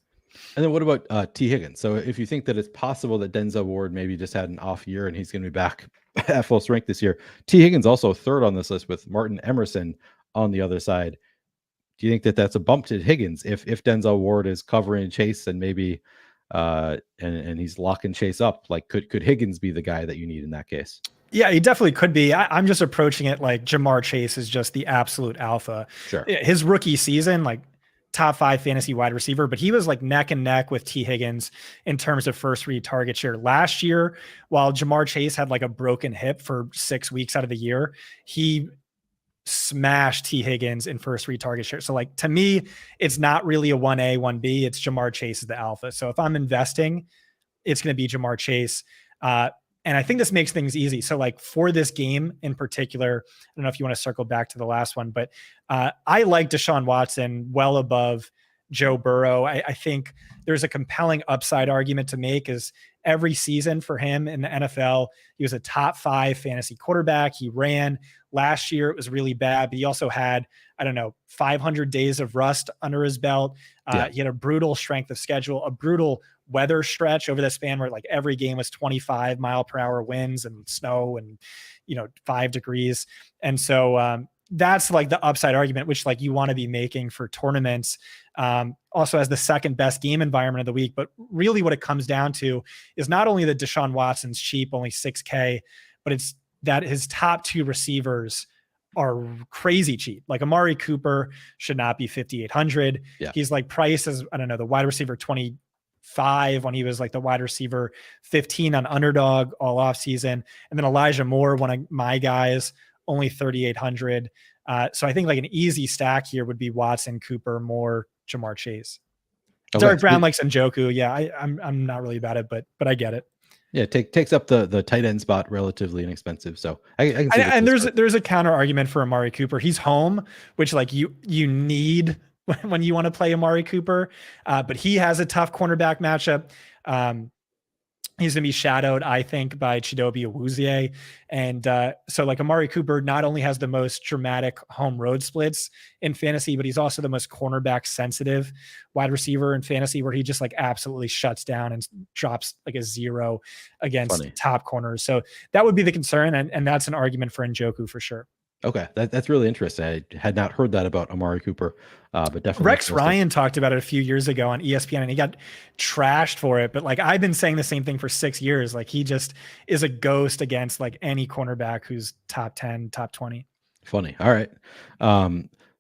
And then what about T. Higgins? So if you think that it's possible that Denzel Ward maybe just had an off year and he's going to be back at full strength this year, T. Higgins also third on this list with Martin Emerson on the other side. Do you think that that's a bump to Higgins if Denzel Ward is covering Chase and maybe and he's locking Chase up. Like, could Higgins be the guy that you need in that case?
Yeah, he definitely could be. I'm just approaching it like Jamar Chase is just the absolute alpha.
Sure.
His rookie season, like top 5 fantasy wide receiver, but he was like neck and neck with T. Higgins in terms of first read target share last year. While Jamar Chase had like a broken hip for 6 weeks out of the year, he smashed T. Higgins in first read target share. So like, to me, it's not really a 1A, 1B. It's Jamar Chase is the alpha. So if I'm investing, it's going to be Jamar Chase. And I think this makes things easy. So like for this game in particular, I don't know if you want to circle back to the last one, but I like Deshaun Watson well above Joe Burrow. I think there's a compelling upside argument to make is every season for him in the NFL, he was a top 5 fantasy quarterback. He ran last year. It was really bad, but he also had, 500 days of rust under his belt. He had a brutal strength of schedule, a brutal weather stretch over the span where like every game was 25-mile-per-hour winds and snow and 5 degrees. And so that's like the upside argument, which like you want to be making for tournaments. Also as the second best game environment of the week, but really what it comes down to is not only that Deshaun Watson's cheap, only $6K, but it's that his top 2 receivers are crazy cheap. Like Amari Cooper should not be 5,800.
Yeah.
He's like priced as, the wide receiver 25 when he was like the wide receiver 15 on Underdog all off season. And then Elijah Moore, one of my guys, only 3,800. So I think like an easy stack here would be Watson, Cooper, Moore, Jamar Chase. Okay. Derek Brown likes Njoku. Yeah, I'm not really about it, but I get it.
Yeah, takes up the tight end spot, relatively inexpensive. So I can see
and there's a counter argument for Amari Cooper. He's home, which like you need when you want to play Amari Cooper, but he has a tough cornerback matchup. He's going to be shadowed, I think, by Chidobe Awuzie. And so like Amari Cooper not only has the most dramatic home road splits in fantasy, but he's also the most cornerback sensitive wide receiver in fantasy, where he just like absolutely shuts down and drops like a 0 against top corners. So that would be the concern. And that's an argument for Njoku for sure.
Okay, that's really interesting. I had not heard that about Amari Cooper, but definitely
Rex Ryan talked about it a few years ago on ESPN, and he got trashed for it. But like I've been saying the same thing for 6 years. Like he just is a ghost against like any cornerback who's top 10, top 20.
Funny. All right.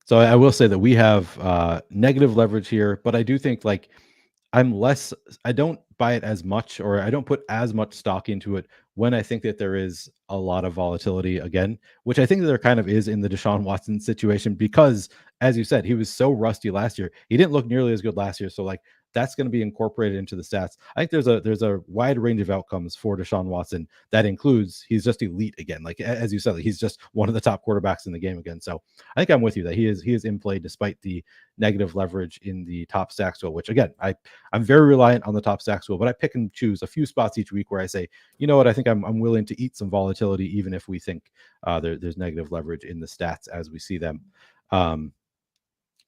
So I will say that we have negative leverage here, but I do think like I don't buy it as much, or I don't put as much stock into it when I think that there is a lot of volatility again, which I think that there kind of is in the Deshaun Watson situation, because as you said, he was so rusty last year. He didn't look nearly as good last year. So like that's going to be incorporated into the stats. I think there's a wide range of outcomes for Deshaun Watson that includes he's just elite again. Like as you said, like, he's just one of the top quarterbacks in the game again. So I think I'm with you that he is in play despite the negative leverage in the top stacks wheel, which again, I'm very reliant on the top stacks wheel, but I pick and choose a few spots each week where I say, you know what, I think I'm willing to eat some volatility, even if we think there's negative leverage in the stats as we see them.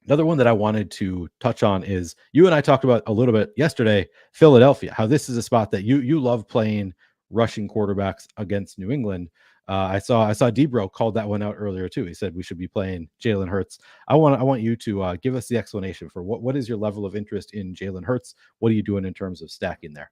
Another one that I wanted to touch on is you and I talked about a little bit yesterday, Philadelphia, how this is a spot that you love playing rushing quarterbacks against New England. I saw Debro called that one out earlier too. He said we should be playing Jalen Hurts. I want you to give us the explanation for what is your level of interest in Jalen Hurts? What are you doing in terms of stacking there?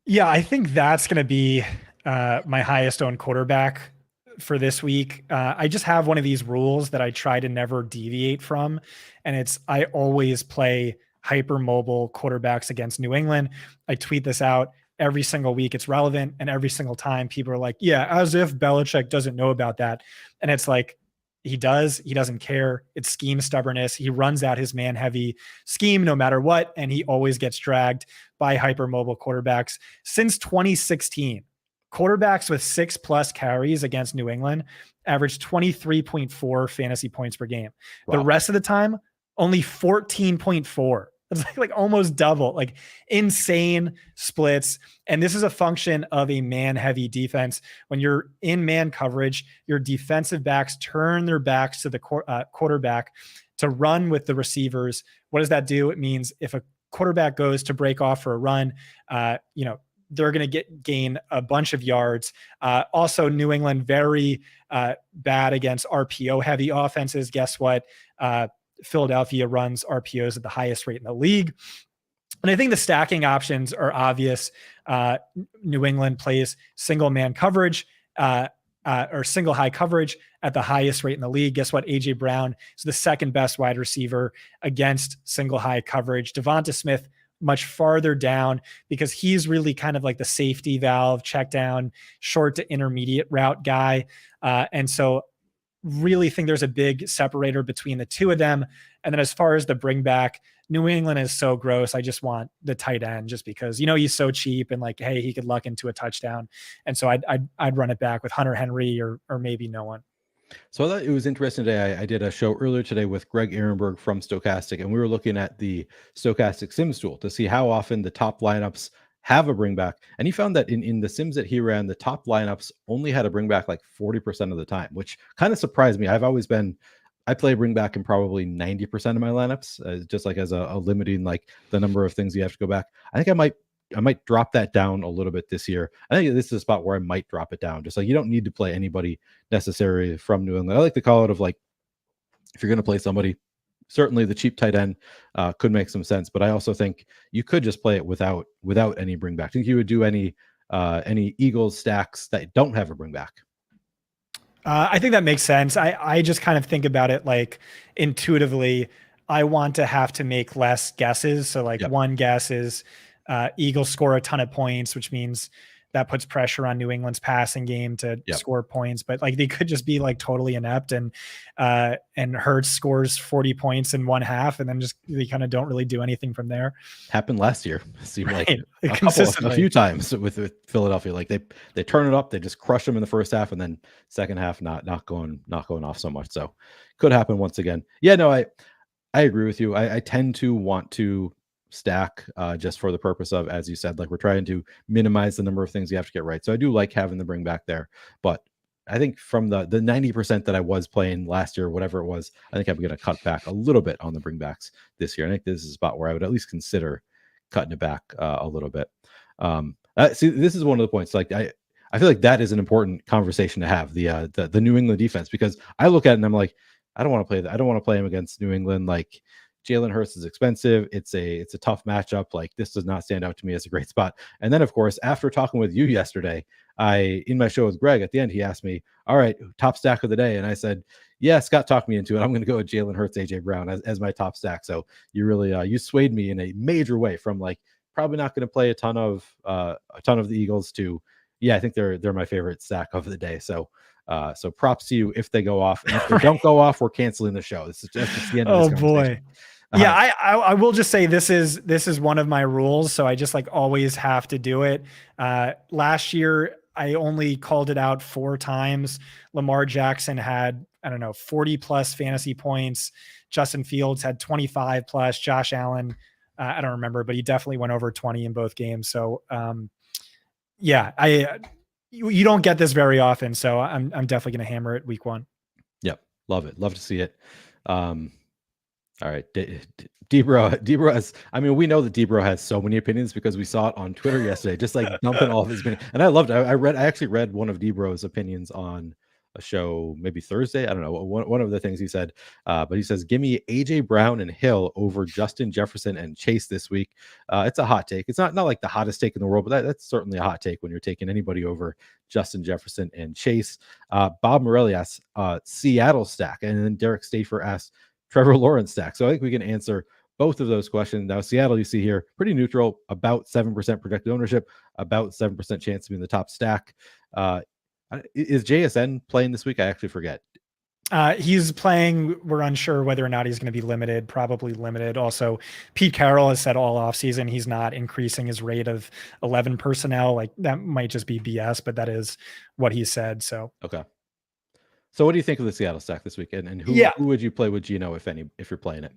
Yeah, I think that's going to be my highest owned quarterback for this week. I just have one of these rules that I try to never deviate from. And it's, I always play hypermobile quarterbacks against New England. I tweet this out every single week. It's relevant. And every single time people are like, yeah, as if Belichick doesn't know about that. And it's like, he doesn't care. It's scheme stubbornness. He runs out his man heavy scheme no matter what. And he always gets dragged by hypermobile quarterbacks. Since 2016, quarterbacks with 6+ carries against New England averaged 23.4 fantasy points per game. Wow. The rest of the time, only 14.4. It's like almost double, like insane splits. And this is a function of a man-heavy defense. When you're in man coverage, your defensive backs turn their backs to the quarterback to run with the receivers. What does that do? It means if a quarterback goes to break off for a run, they're going to gain a bunch of yards. Also, New England, very bad against RPO heavy offenses. Guess what? Philadelphia runs RPOs at the highest rate in the league. And I think the stacking options are obvious. New England plays single man coverage or single high coverage at the highest rate in the league. Guess what? AJ Brown is the second best wide receiver against single high coverage. Devonta Smith much farther down because he's really kind of like the safety valve, check down, short to intermediate route guy. And so really think there's a big separator between the two of them. And then as far as the bring back, New England is so gross. I just want the tight end just because, he's so cheap and like, hey, he could luck into a touchdown. And so I'd run it back with Hunter Henry or maybe no one.
So I thought it was interesting today. I did a show earlier today with Greg Ehrenberg from Stokastic, and we were looking at the Stokastic Sims tool to see how often the top lineups have a bring back. And he found that in the Sims that he ran, the top lineups only had a bring back like 40% of the time, which kind of surprised me. I play bring back in probably 90% of my lineups, just like as a limiting, like the number of things you have to go back. I think I might drop that down a little bit this year. I think this is a spot where I might drop it down. Just like you don't need to play anybody necessarily from New England. I like to call it of like, if you're going to play somebody, certainly the cheap tight end could make some sense, but I also think you could just play it without any bring back. I think you would do any Eagles stacks that don't have a bring back.
I think that makes sense. I just kind of think about it like intuitively. I want to have to make less guesses. So like one guess is Eagles score a ton of points, which means that puts pressure on New England's passing game to score points. But like they could just be like totally inept and Hurts scores 40 points in one half and then just they kind of don't really do anything from there.
Happened last year. It seemed like a few times with Philadelphia. Like they turn it up, they just crush them in the first half, and then second half not going off so much. So could happen once again. Yeah, no, I agree with you. I tend to want to stack just for the purpose of, as you said, like we're trying to minimize the number of things you have to get right. So I do like having the bring back there, but I think from the 90% that I was playing last year, whatever it was, I think I'm going to cut back a little bit on the bring backs this year. I think this is a spot where I would at least consider cutting it back a little bit. See, this is one of the points. Like I feel like that is an important conversation to have, the New England defense, because I look at it and I'm like, I don't want to play that. I don't want to play him against New England. Like Jalen Hurts is expensive. It's a tough matchup. Like this does not stand out to me as a great spot. And then of course, after talking with you yesterday, in my show with Greg at the end, he asked me, all right, top stack of the day. And I said, yeah, Scott talked me into it. I'm going to go with Jalen Hurts, AJ Brown as my top stack. So you really, you swayed me in a major way from like, probably not going to play a ton of the Eagles to, yeah, I think they're my favorite stack of the day. So props to you if they go off, and if they don't go off, we're canceling the show. This is just the end of this conversation.
Boy. Yeah, I will just say this is one of my rules, so I just like always have to do it. Last year I only called it out 4 times. Lamar Jackson had 40 plus fantasy points. Justin Fields had 25 plus. Josh Allen, I don't remember, but he definitely went over 20 in both games. So yeah, you don't get this very often, so I'm definitely going to hammer it week 1.
Yep, love it, love to see it. All right, Debro has. I mean, we know that Debro has so many opinions because we saw it on Twitter yesterday, just like dumping all of his opinions. And I loved it. I actually read one of Debro's opinions on a show maybe Thursday. I don't know, one of the things he said, but he says, give me AJ Brown and Hill over Justin Jefferson and Chase this week. It's a hot take. It's not like the hottest take in the world, but that's certainly a hot take when you're taking anybody over Justin Jefferson and Chase. Bob Morelli asks Seattle stack, and then Derek Stafer asks Trevor Lawrence stack. So I think we can answer both of those questions. Now, Seattle, you see here, pretty neutral, about 7% projected ownership, about 7% chance to be in the top stack. Is JSN playing this week? I actually forget.
He's playing. We're unsure whether or not he's going to be limited, probably limited. Also, Pete Carroll has said all offseason he's not increasing his rate of 11 personnel. Like that might just be BS, but that is what he said. So,
okay. So what do you think of the Seattle stack this weekend? And who would you play with Geno, if you're playing it?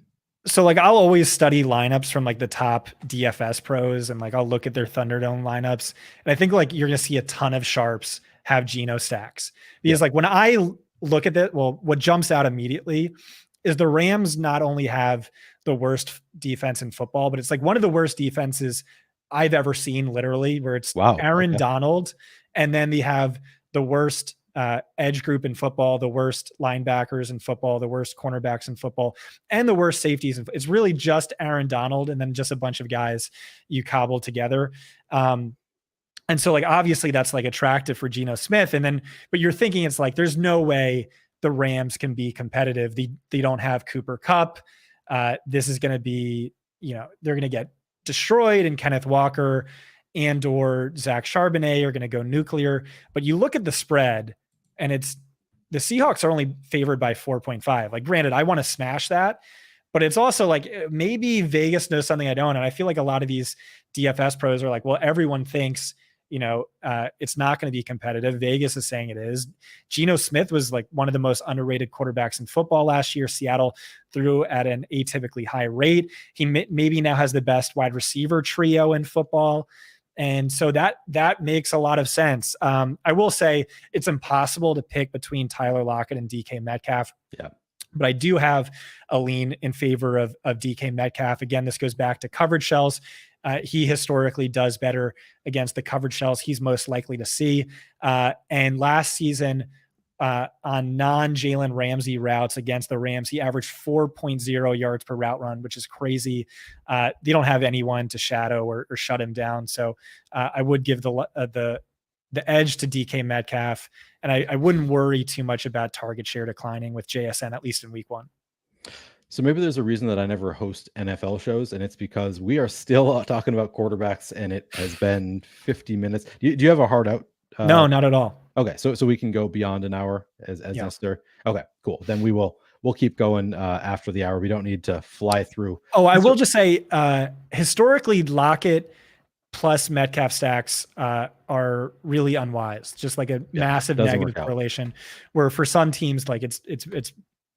So like I'll always study lineups from like the top DFS pros, and like I'll look at their Thunderdome lineups. And I think like you're going to see a ton of sharps have Geno stacks, because like when I look at that, well, what jumps out immediately is the Rams not only have the worst defense in football, but it's like one of the worst defenses I've ever seen, literally, where it's Aaron Donald, and then they have the worst edge group in football, the worst linebackers in football, the worst cornerbacks in football, and the worst safeties. It's really just Aaron Donald and then just a bunch of guys you cobbled together. And so like, obviously that's like attractive for Geno Smith. And then, but you're thinking it's like, there's no way the Rams can be competitive. They don't have Cooper Kupp. This is going to be, they're going to get destroyed, and Kenneth Walker and or Zach Charbonnet are going to go nuclear. But you look at the spread and the Seahawks are only favored by 4.5. Like, granted, I want to smash that, but it's also like, maybe Vegas knows something I don't. And I feel like a lot of these DFS pros are like, well, everyone thinks, it's not going to be competitive. Vegas is saying it is. Geno Smith was like one of the most underrated quarterbacks in football last year. Seattle threw at an atypically high rate. He maybe now has the best wide receiver trio in football. And so that makes a lot of sense. I will say it's impossible to pick between Tyler Lockett and DK Metcalf.
Yeah.
But I do have a lean in favor of DK Metcalf. Again, this goes back to coverage shells. He historically does better against the coverage shells he's most likely to see. And last season, on non-Jalen Ramsey routes against the Rams, he averaged 4.0 yards per route run, which is crazy. They don't have anyone to shadow or shut him down. So I would give the edge to DK Metcalf, and I wouldn't worry too much about target share declining with JSN, at least in week 1.
So maybe there's a reason that I never host NFL shows, and it's because we are still talking about quarterbacks, and it has been 50 minutes. Do you have a hard out?
No, not at all.
Okay, so we can go beyond an hour as necessary. Okay, cool. Then we'll keep going after the hour. We don't need to fly through.
Oh, I will just say, historically, Lockett plus Metcalf stacks are really unwise. Just like a massive negative correlation. Where for some teams, like it's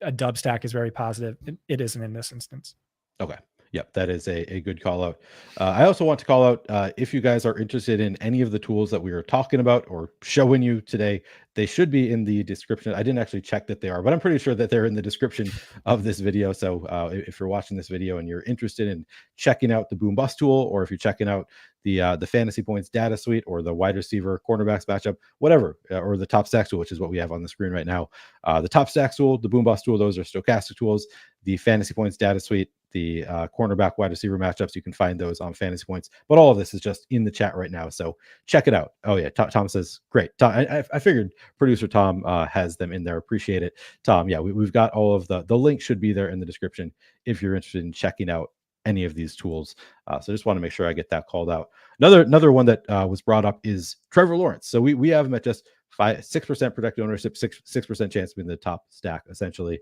a dub stack is very positive. It isn't in this instance.
Okay. Yep, that is a good call out. I also want to call out, if you guys are interested in any of the tools that we are talking about or showing you today, they should be in the description. I didn't actually check that they are, but I'm pretty sure that they're in the description of this video. So if you're watching this video and you're interested in checking out the Boom Bust tool, or if you're checking out the fantasy points data suite, or the wide receiver cornerbacks matchup, whatever, or the top stacks tool, which is what we have on the screen right now. The top stacks tool, the Boom Bust tool, those are Stokastic tools. The fantasy points data suite, the cornerback wide receiver matchups, you can find those on Fantasy Points. But all of this is just in the chat right now, so check it out. Oh yeah, Tom says great. Tom, I figured producer Tom has them in there. Appreciate it, Tom. Yeah, we've got all of the link should be there in the description if you're interested in checking out any of these tools. So just want to make sure I get that called out. Another one that was brought up is Trevor Lawrence. So we have him at just 6% projected ownership, 6% chance to be in the top stack essentially.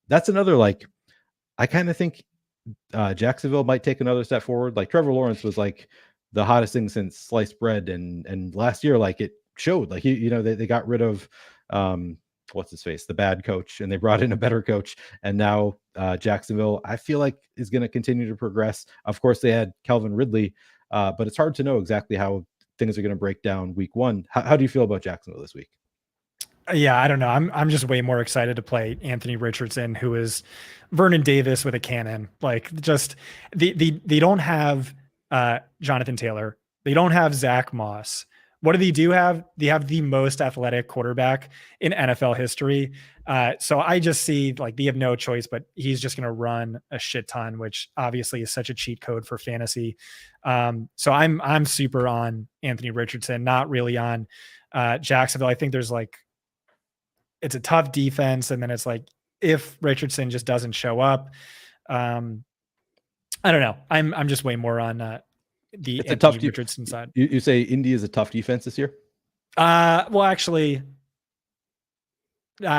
That's another, like, I kind of think Jacksonville might take another step forward. Like, Trevor Lawrence was like the hottest thing since sliced bread, and last year, like, it showed. Like, they got rid of what's his face, the bad coach, and they brought in a better coach, and now Jacksonville, I feel like, is going to continue to progress. Of course, they had Calvin Ridley, but it's hard to know exactly how things are going to break down week 1. How do you feel about Jacksonville this week?
Yeah, I don't know. I'm just way more excited to play Anthony Richardson, who is Vernon Davis with a cannon. Like, just they don't have Jonathan Taylor. They don't have Zach Moss. What do they do have? They have the most athletic quarterback in NFL history. So I just see, like, they have no choice, but he's just going to run a shit ton, which obviously is such a cheat code for fantasy. So I'm super on Anthony Richardson, not really on Jacksonville. I think there's it's a tough defense. And then it's like, if Richardson just doesn't show up, I don't know. I'm just way more on the Anthony Richardson side.
You say Indy is a tough defense this year?
Well, actually, no,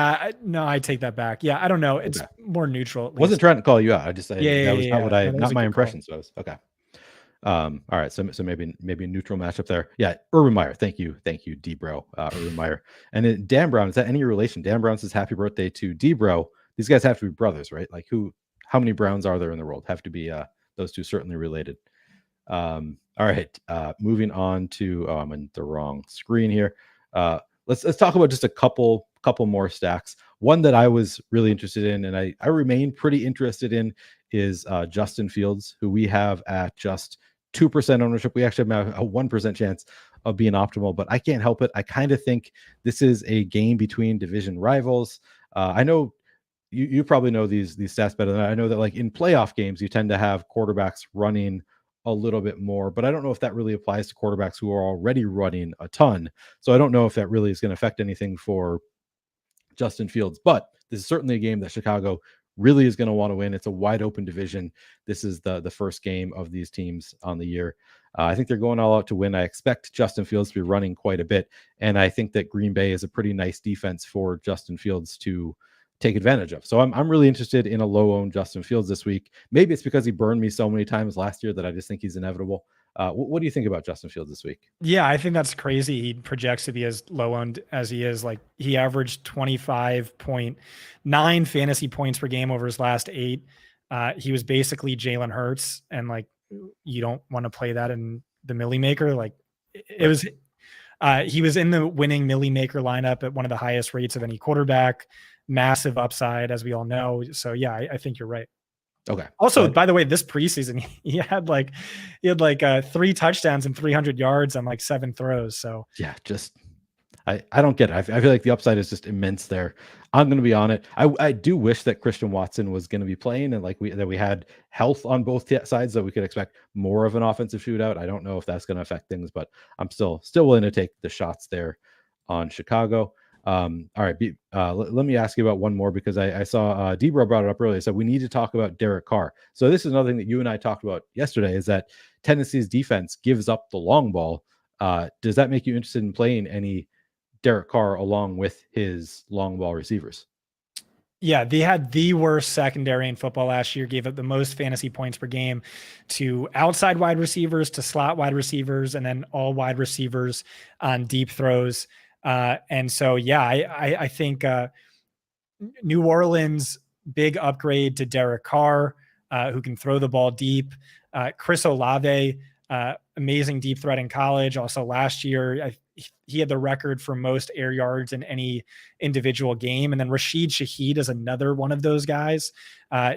I take that back. Yeah, I don't know. It's more neutral.
Wasn't trying to call you out. I just said that was not what not my impression.
Call.
So okay. All right. So maybe a neutral matchup there. Yeah. Urban Meyer. Thank you, D-Bro. Urban Meyer. And then Dan Brown, is that any relation? Dan Brown says happy birthday to D-Bro. These guys have to be brothers, right? Like, how many Browns are there in the world? Have to be those two, certainly related. All right. Moving on to I'm in the wrong screen here. Let's talk about just a couple more stacks. One that I was really interested in, and I remain pretty interested in, is Justin Fields, who we have at just 2% ownership. We actually have a 1% chance of being optimal, but I can't help it. I kind of think this is a game between division rivals. I know you probably know these stats better than I know that, like, in playoff games, you tend to have quarterbacks running a little bit more, but I don't know if that really applies to quarterbacks who are already running a ton. So I don't know if that really is going to affect anything for Justin Fields, but this is certainly a game that Chicago really is going to want to win. It's a wide open division. This is the first game of these teams on the year. I think they're going all out to win. I expect Justin Fields to be running quite a bit, and I think that Green Bay is a pretty nice defense for Justin Fields to take advantage of. So I'm really interested in a low-owned Justin Fields this week. Maybe it's because he burned me so many times last year that I just think he's inevitable. What do you think about Justin Fields this week?
Yeah, I think that's crazy. He projects to be as low owned as he is. Like, he averaged 25.9 fantasy points per game over his last 8. He was basically Jalen Hurts, and like, you don't want to play that in the Millie Maker. Like, it was, he was in the winning Millie Maker lineup at one of the highest rates of any quarterback. Massive upside, as we all know. So yeah, I think you're right.
Okay.
Also, by the way, this preseason, he had like 3 touchdowns and 300 yards on like 7 throws. So
yeah, just I don't get it. I feel like the upside is just immense there. I'm going to be on it. I do wish that Christian Watson was going to be playing, and like we had health on both sides, so we could expect more of an offensive shootout. I don't know if that's going to affect things, but I'm still willing to take the shots there on Chicago. All right. Let me ask you about one more, because I saw Debra brought it up earlier. So we need to talk about Derek Carr. So this is another thing that you and I talked about yesterday, is that Tennessee's defense gives up the long ball. Does that make you interested in playing any Derek Carr along with his long ball receivers?
Yeah, they had the worst secondary in football last year, gave up the most fantasy points per game to outside wide receivers, to slot wide receivers, and then all wide receivers on deep throws. And so, yeah, I think New Orleans, big upgrade to Derek Carr, who can throw the ball deep. Chris Olave, amazing deep threat in college. Also last year, he had the record for most air yards in any individual game. And then Rashid Shaheed is another one of those guys.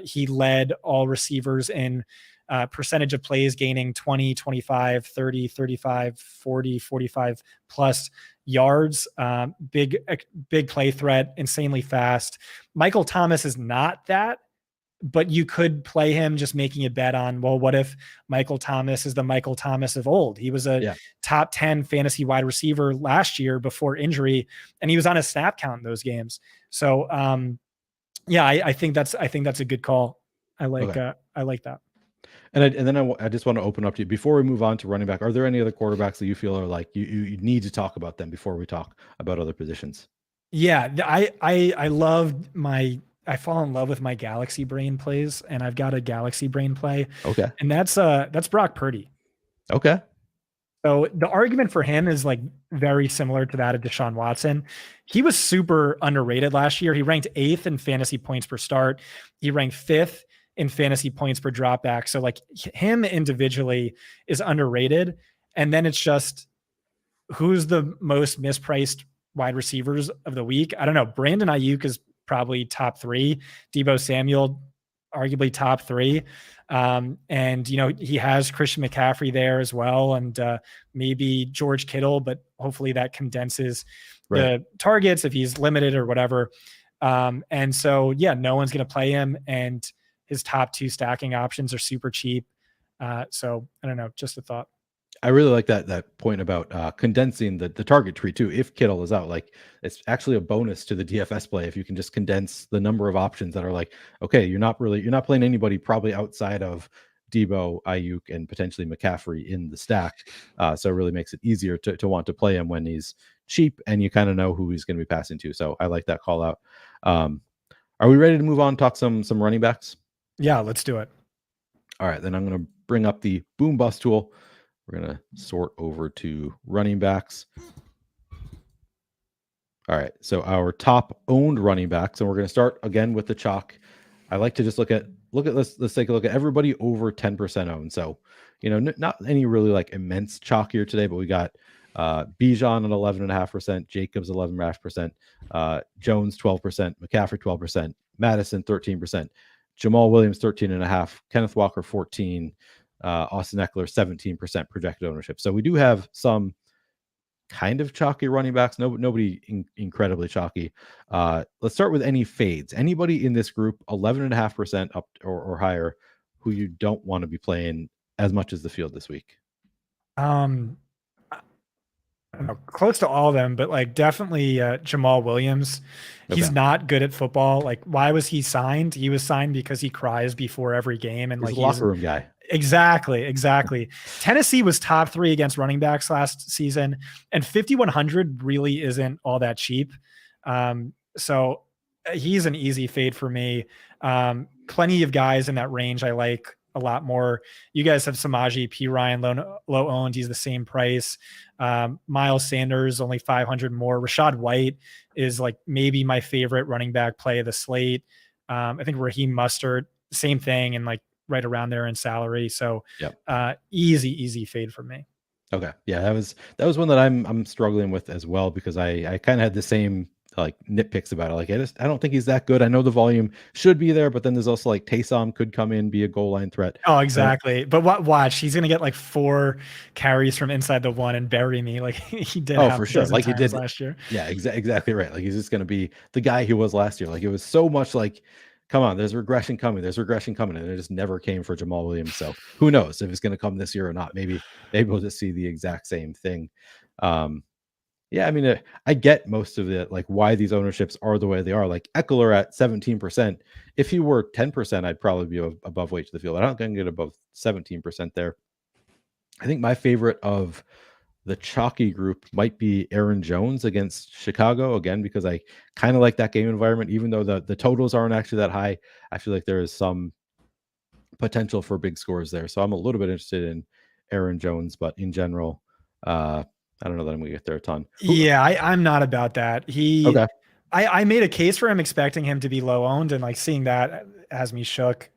He led all receivers in percentage of plays, gaining 20, 25, 30, 35, 40, 45 plus yards. Big play threat, insanely fast. Michael Thomas is not that, but you could play him just making a bet on, well, what if Michael Thomas is the Michael Thomas of old? He was a top 10 fantasy wide receiver last year before injury, and he was on a snap count in those games. So I think that's a good call. I like that.
And then I just want to open up to you before we move on to running back. Are there any other quarterbacks that you feel are like you need to talk about them before we talk about other positions?
Yeah, I fall in love with my Galaxy Brain plays, and I've got a Galaxy Brain play.
Okay.
And that's Brock Purdy.
Okay.
So the argument for him is like very similar to that of Deshaun Watson. He was super underrated last year. He ranked 8th in fantasy points per start. He ranked 5th in fantasy points per drop back. So like, him individually is underrated. And then it's just, who's the most mispriced wide receivers of the week? I don't know. Brandon Ayuk is probably top 3. Deebo Samuel, arguably top 3. And he has Christian McCaffrey there as well. And maybe George Kittle, but hopefully that condenses the targets if he's limited or whatever. And so, yeah, no one's going to play him. And his top 2 stacking options are super cheap. So I don't know, just a thought.
I really like that point about condensing the target tree too. If Kittle is out, like, it's actually a bonus to the DFS play if you can just condense the number of options that are like, okay, you're not playing anybody probably outside of Deebo, Ayuk, and potentially McCaffrey in the stack. So it really makes it easier to want to play him when he's cheap and you kind of know who he's going to be passing to. So I like that call out. Are we ready to move on? Talk some running backs?
Yeah, let's do it.
All right, then I'm going to bring up the boom bust tool. We're going to sort over to running backs. All right, so our top owned running backs, and we're going to start again with the chalk. I like to just look at let's take a look at everybody over 10% owned. So, not any really like immense chalk here today, but we got Bijan at 11.5%, Jacobs 11.5%, Jones 12%, McCaffrey 12%, Madison 13%, Jamal Williams 13.5%, Kenneth Walker 14%, Austin Eckler 17% projected ownership. So we do have some kind of chalky running backs. Nobody incredibly chalky. Let's start with any fades. Anybody in this group, 11.5% up or higher, who you don't want to be playing as much as the field this week?
I don't know, close to all of them, but like definitely Jamal Williams. He's
Okay.
not good at football. Like, why was he signed? He was signed because he cries before every game, and
He's
like
a locker room guy.
Exactly. Tennessee was top 3 against running backs last season, and 5,100 really isn't all that cheap. So he's an easy fade for me. Plenty of guys in that range I like a lot more. You guys have Samaje Perine, low owned. He's the same price. Miles Sanders, only 500 more. Rashad White is like maybe my favorite running back play of the slate. I think Raheem Mostert, same thing, and like right around there in salary. So
Yep.
Easy fade for me.
Okay. Yeah, that was one that I'm struggling with as well, because I kind of had the same like nitpicks about it. Like I don't think he's that good. I know the volume should be there, but then there's also like Taysom could come in, be a goal line threat.
Oh, exactly. But watch, he's gonna get like 4 carries from inside the 1 and bury me like he did.
Oh, for sure. Like he did
last year.
Yeah, exactly right. Like he's just going to be the guy he was last year. Like it was so much like, come on, there's regression coming. There's regression coming. And it just never came for Jamal Williams. So who knows if it's going to come this year or not? Maybe we'll just see the exact same thing. Yeah, I mean, I get most of it, like why these ownerships are the way they are. Like Eckler at 17%. If he were 10%, I'd probably be above weight to the field. I don't think I get above 17% there. I think my favorite of the chalky group might be Aaron Jones against Chicago, again, because I kind of like that game environment, even though the totals aren't actually that high. I feel like there is some potential for big scores there. So I'm a little bit interested in Aaron Jones, but in general, I don't know that I'm going to get there a ton.
Yeah, I'm not about that.
Okay.
I made a case for him, expecting him to be low owned, and like seeing that has me shook.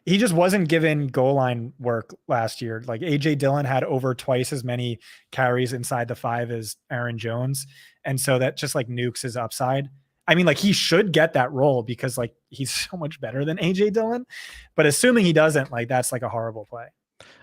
He just wasn't given goal line work last year. Like AJ Dillon had over twice as many carries inside the 5 as Aaron Jones. And so that just like nukes his upside. I mean, like he should get that role because like he's so much better than AJ Dillon, but assuming he doesn't, like that's like a horrible play.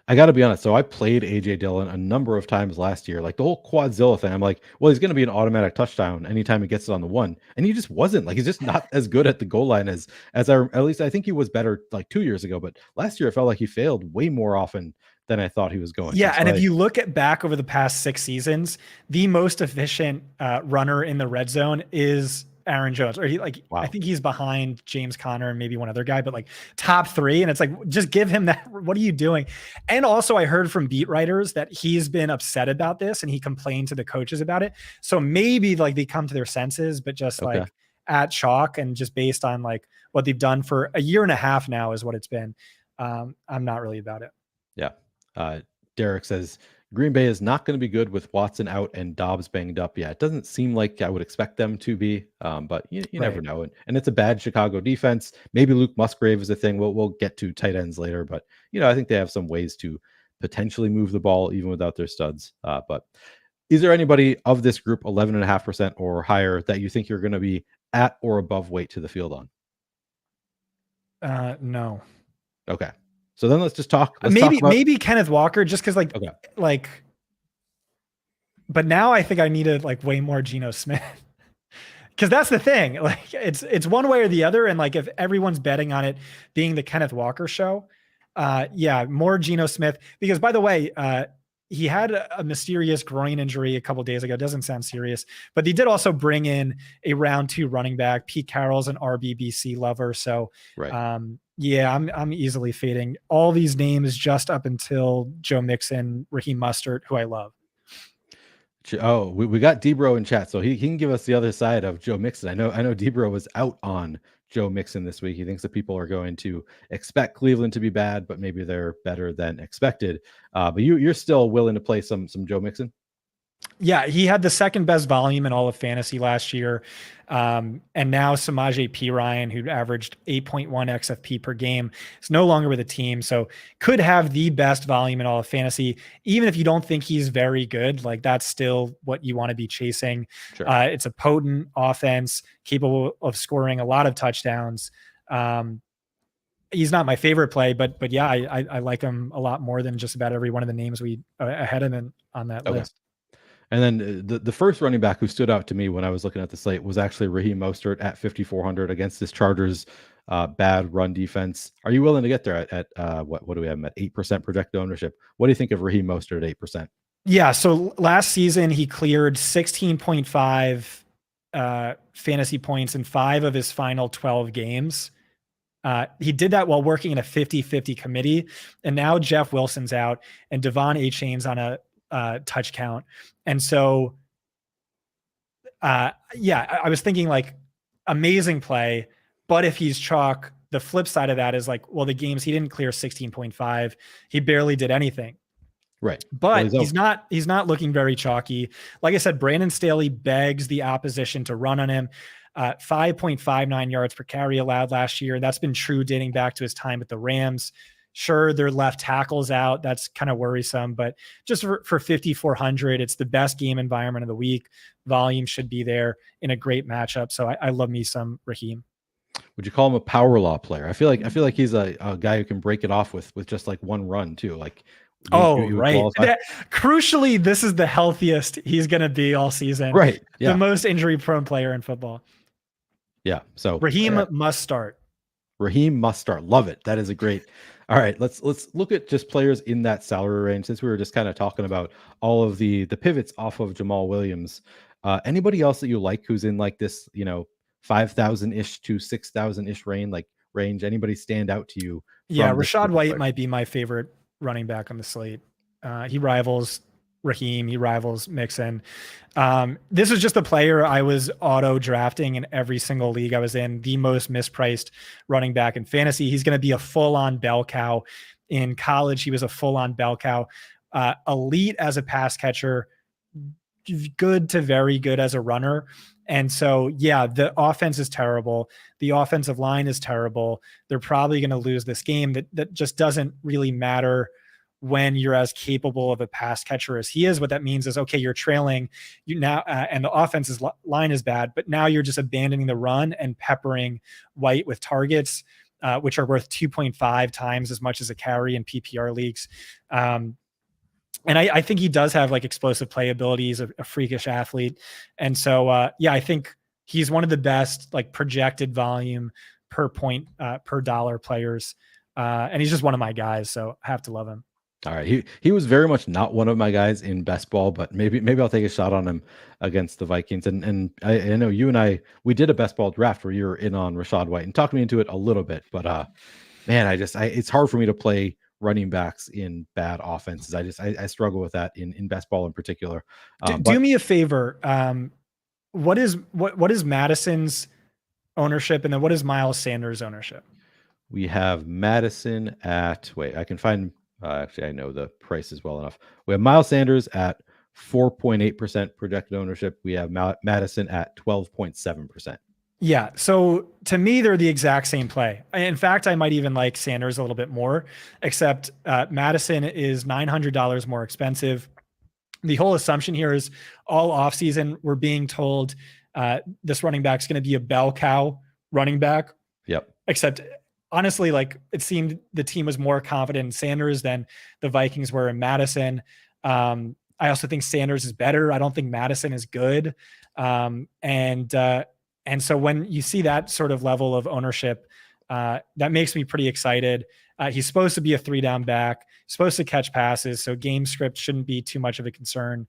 I got to be honest. So I played AJ Dillon a number of times last year. Like the whole Quadzilla thing, I'm like, well, he's going to be an automatic touchdown anytime he gets it on the 1, and he just wasn't. Like he's just not as good at the goal line as at least I think he was better like 2 years ago. But last year, I felt like he failed way more often than I thought he was going.
Yeah, and if you look at back over the past 6 seasons, the most efficient runner in the red zone is Aaron Jones, or
wow.
I think he's behind James Conner and maybe one other guy, but like top 3. And it's like, just give him that. What are you doing? And also I heard from beat writers that he's been upset about this and he complained to the coaches about it. So maybe like they come to their senses, but just like at chalk and just based on like what they've done for a year and a half now is what it's been. I'm not really about it.
Yeah. Derek says Green Bay is not going to be good with Watson out and Dobbs banged up. Yeah, it doesn't seem like I would expect them to be, but you never know. And it's a bad Chicago defense. Maybe Luke Musgrave is a thing. We'll get to tight ends later, but I think they have some ways to potentially move the ball even without their studs. But is there anybody of this group 11.5% or higher that you think you're going to be at or above weight to the field
on? No.
Okay. So then let's just talk.
Maybe Kenneth Walker, just because like, but now I think I needed like way more Geno Smith, because that's the thing. Like it's one way or the other, and like if everyone's betting on it being the Kenneth Walker show, more Geno Smith. Because by the way, he had a mysterious groin injury a couple of days ago. It doesn't sound serious, but they did also bring in a round 2 running back. Pete Carroll's an RBBC lover, so I'm easily fading all these names just up until Joe Mixon, Raheem Mostert, who I love.
Oh, we got Debro in chat, so he can give us the other side of Joe Mixon. I know Debro was out on Joe Mixon this week. He thinks that people are going to expect Cleveland to be bad, but maybe they're better than expected. But you're still willing to play some Joe Mixon?
Yeah, he had the second best volume in all of fantasy last year. And now Samaje Perine, who averaged 8.1 XFP per game, is no longer with the team. So could have the best volume in all of fantasy. Even if you don't think he's very good, like that's still what you want to be chasing.
Sure.
It's a potent offense, capable of scoring a lot of touchdowns. He's not my favorite play, but yeah, I like him a lot more than just about every one of the names we ahead of him on that list.
And then the first running back who stood out to me when I was looking at the slate was actually Raheem Mostert at 5,400 against this Chargers bad run defense. Are you willing to get there at what do we have him at 8% projected ownership? What do you think of Raheem Mostert at 8%?
Yeah. So last season he cleared 16.5 fantasy points in 5 of his final 12 games. He did that while working in a 50-50 committee. And now Jeff Wilson's out and Devon Achane's on a touch count. And so, I was thinking like amazing play, but if he's chalk, the flip side of that is like, well, the games he didn't clear 16.5, he barely did anything.
Right.
But he's not looking very chalky. Like I said, Brandon Staley begs the opposition to run on him. 5.59 yards per carry allowed last year. That's been true dating back to his time with the Rams. Sure, their left tackle's out. That's kind of worrisome, but just for 5,400, it's the best game environment of the week. Volume should be there in a great matchup. So I love me some Raheem.
Would you call him a power law player? I feel like he's a guy who can break it off with just like one run too. Like,
right. Crucially, this is the healthiest he's going to be all season.
Right. Yeah.
The most injury prone player in football.
Yeah. So
Raheem must start.
Raheem must start. Love it. That is a great. All right, let's look at just players in that salary range, since we were just kind of talking about all of the pivots off of Jamal Williams. Anybody else that you like who's in like this, 5,000-ish to 6,000-ish range? Anybody stand out to you?
Yeah, Rachaad White might be my favorite running back on the slate. He rivals Raheem. He rivals Mixon. This was just a player I was auto drafting in every single league I was in, the most mispriced running back in fantasy. He's going to be a full-on bell cow. In college, he was a full-on bell cow. Elite as a pass catcher, good to very good as a runner. And so, yeah, the offense is terrible. The offensive line is terrible. They're probably going to lose this game. That just doesn't really matter when you're as capable of a pass catcher as he is. What that means is, okay, you're trailing you now, and the offense's line is bad, but now you're just abandoning the run and peppering White with targets, which are worth 2.5 times as much as a carry in PPR leagues. And I think he does have like explosive playability. He's a freakish athlete. And so, I think he's one of the best like projected volume per point, per dollar players. And he's just one of my guys. So I have to love him.
All right. He was very much not one of my guys in best ball, but maybe I'll take a shot on him against the Vikings. And I know you and we did a best ball draft where you were in on Rachaad White and talked me into it a little bit, but man, it's hard for me to play running backs in bad offenses. I struggle with that in best ball in particular.
Do me a favor. What is Madison's ownership? And then what is Miles Sanders' ownership?
We have Madison at, I can find, actually I know the prices well enough. We have Miles Sanders at 4.8% projected ownership. We have Madison at 12.7%.
Yeah. So to me, they're the exact same play. In fact, I might even like Sanders a little bit more, except Madison is $900 more expensive. The whole assumption here is all offseason, we're being told this running back's going to be a bell cow running back.
Yep.
Except honestly, like it seemed the team was more confident in Sanders than the Vikings were in Madison. I also think Sanders is better. I don't think Madison is good. And so when you see that sort of level of ownership, that makes me pretty excited. He's supposed to be a 3-down back, supposed to catch passes, so game script shouldn't be too much of a concern.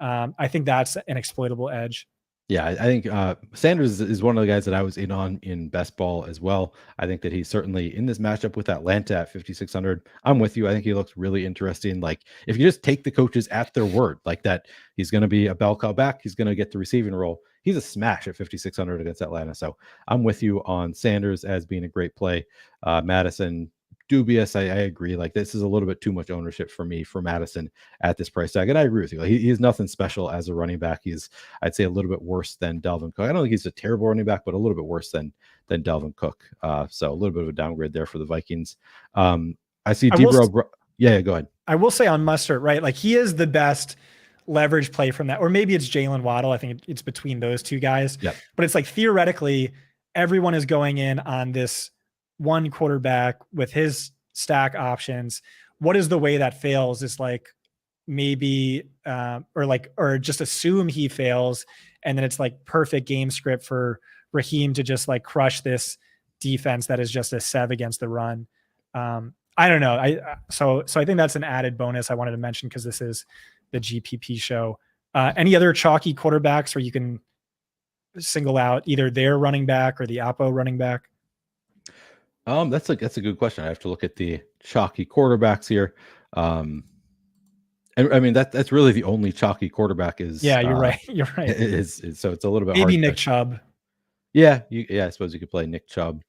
I think that's an exploitable edge.
Yeah, I think Sanders is one of the guys that I was in on in best ball as well. I think that he's certainly in this matchup with Atlanta at 5,600. I'm with you. I think he looks really interesting. Like if you just take the coaches at their word, like that, he's going to be a bell cow back. He's going to get the receiving role. He's a smash at 5,600 against Atlanta. So I'm with you on Sanders as being a great play. Madison, dubious. I agree. Like this is a little bit too much ownership for me for Madison at this price tag. And I agree with you. He's nothing special as a running back. He's, I'd say, a little bit worse than Dalvin Cook. I don't think he's a terrible running back, but a little bit worse than Dalvin Cook. So a little bit of a downgrade there for the Vikings. I see Debro. Yeah, go ahead.
I will say on Mustard, right? Like he is the best leverage play from that, or maybe it's Jalen Waddle. I think it's between those two guys.
Yep.
But it's like theoretically, everyone is going in on this one quarterback with his stack options. What is the way that fails is like maybe or just assume he fails, and then it's like perfect game script for Raheem to just like crush this defense that is just a sev against the run. I don't know. So I think that's an added bonus I wanted to mention because this is the GPP show. Any other chalky quarterbacks where you can single out either their running back or the Oppo running back?
That's a good question. I have to look at the chalky quarterbacks here. And I mean that's really the only chalky quarterback is.
Yeah, you're right. You're right.
So it's a little bit
maybe
hard
Nick Chubb.
Yeah, I suppose you could play Nick Chubb.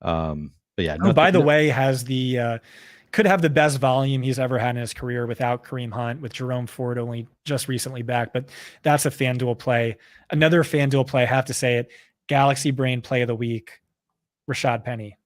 But yeah,
who, by the way, has could have the best volume he's ever had in his career without Kareem Hunt, with Jerome Ford only just recently back. But that's a FanDuel play. Another FanDuel play, I have to say it, Galaxy Brain play of the week, Rashad Penny.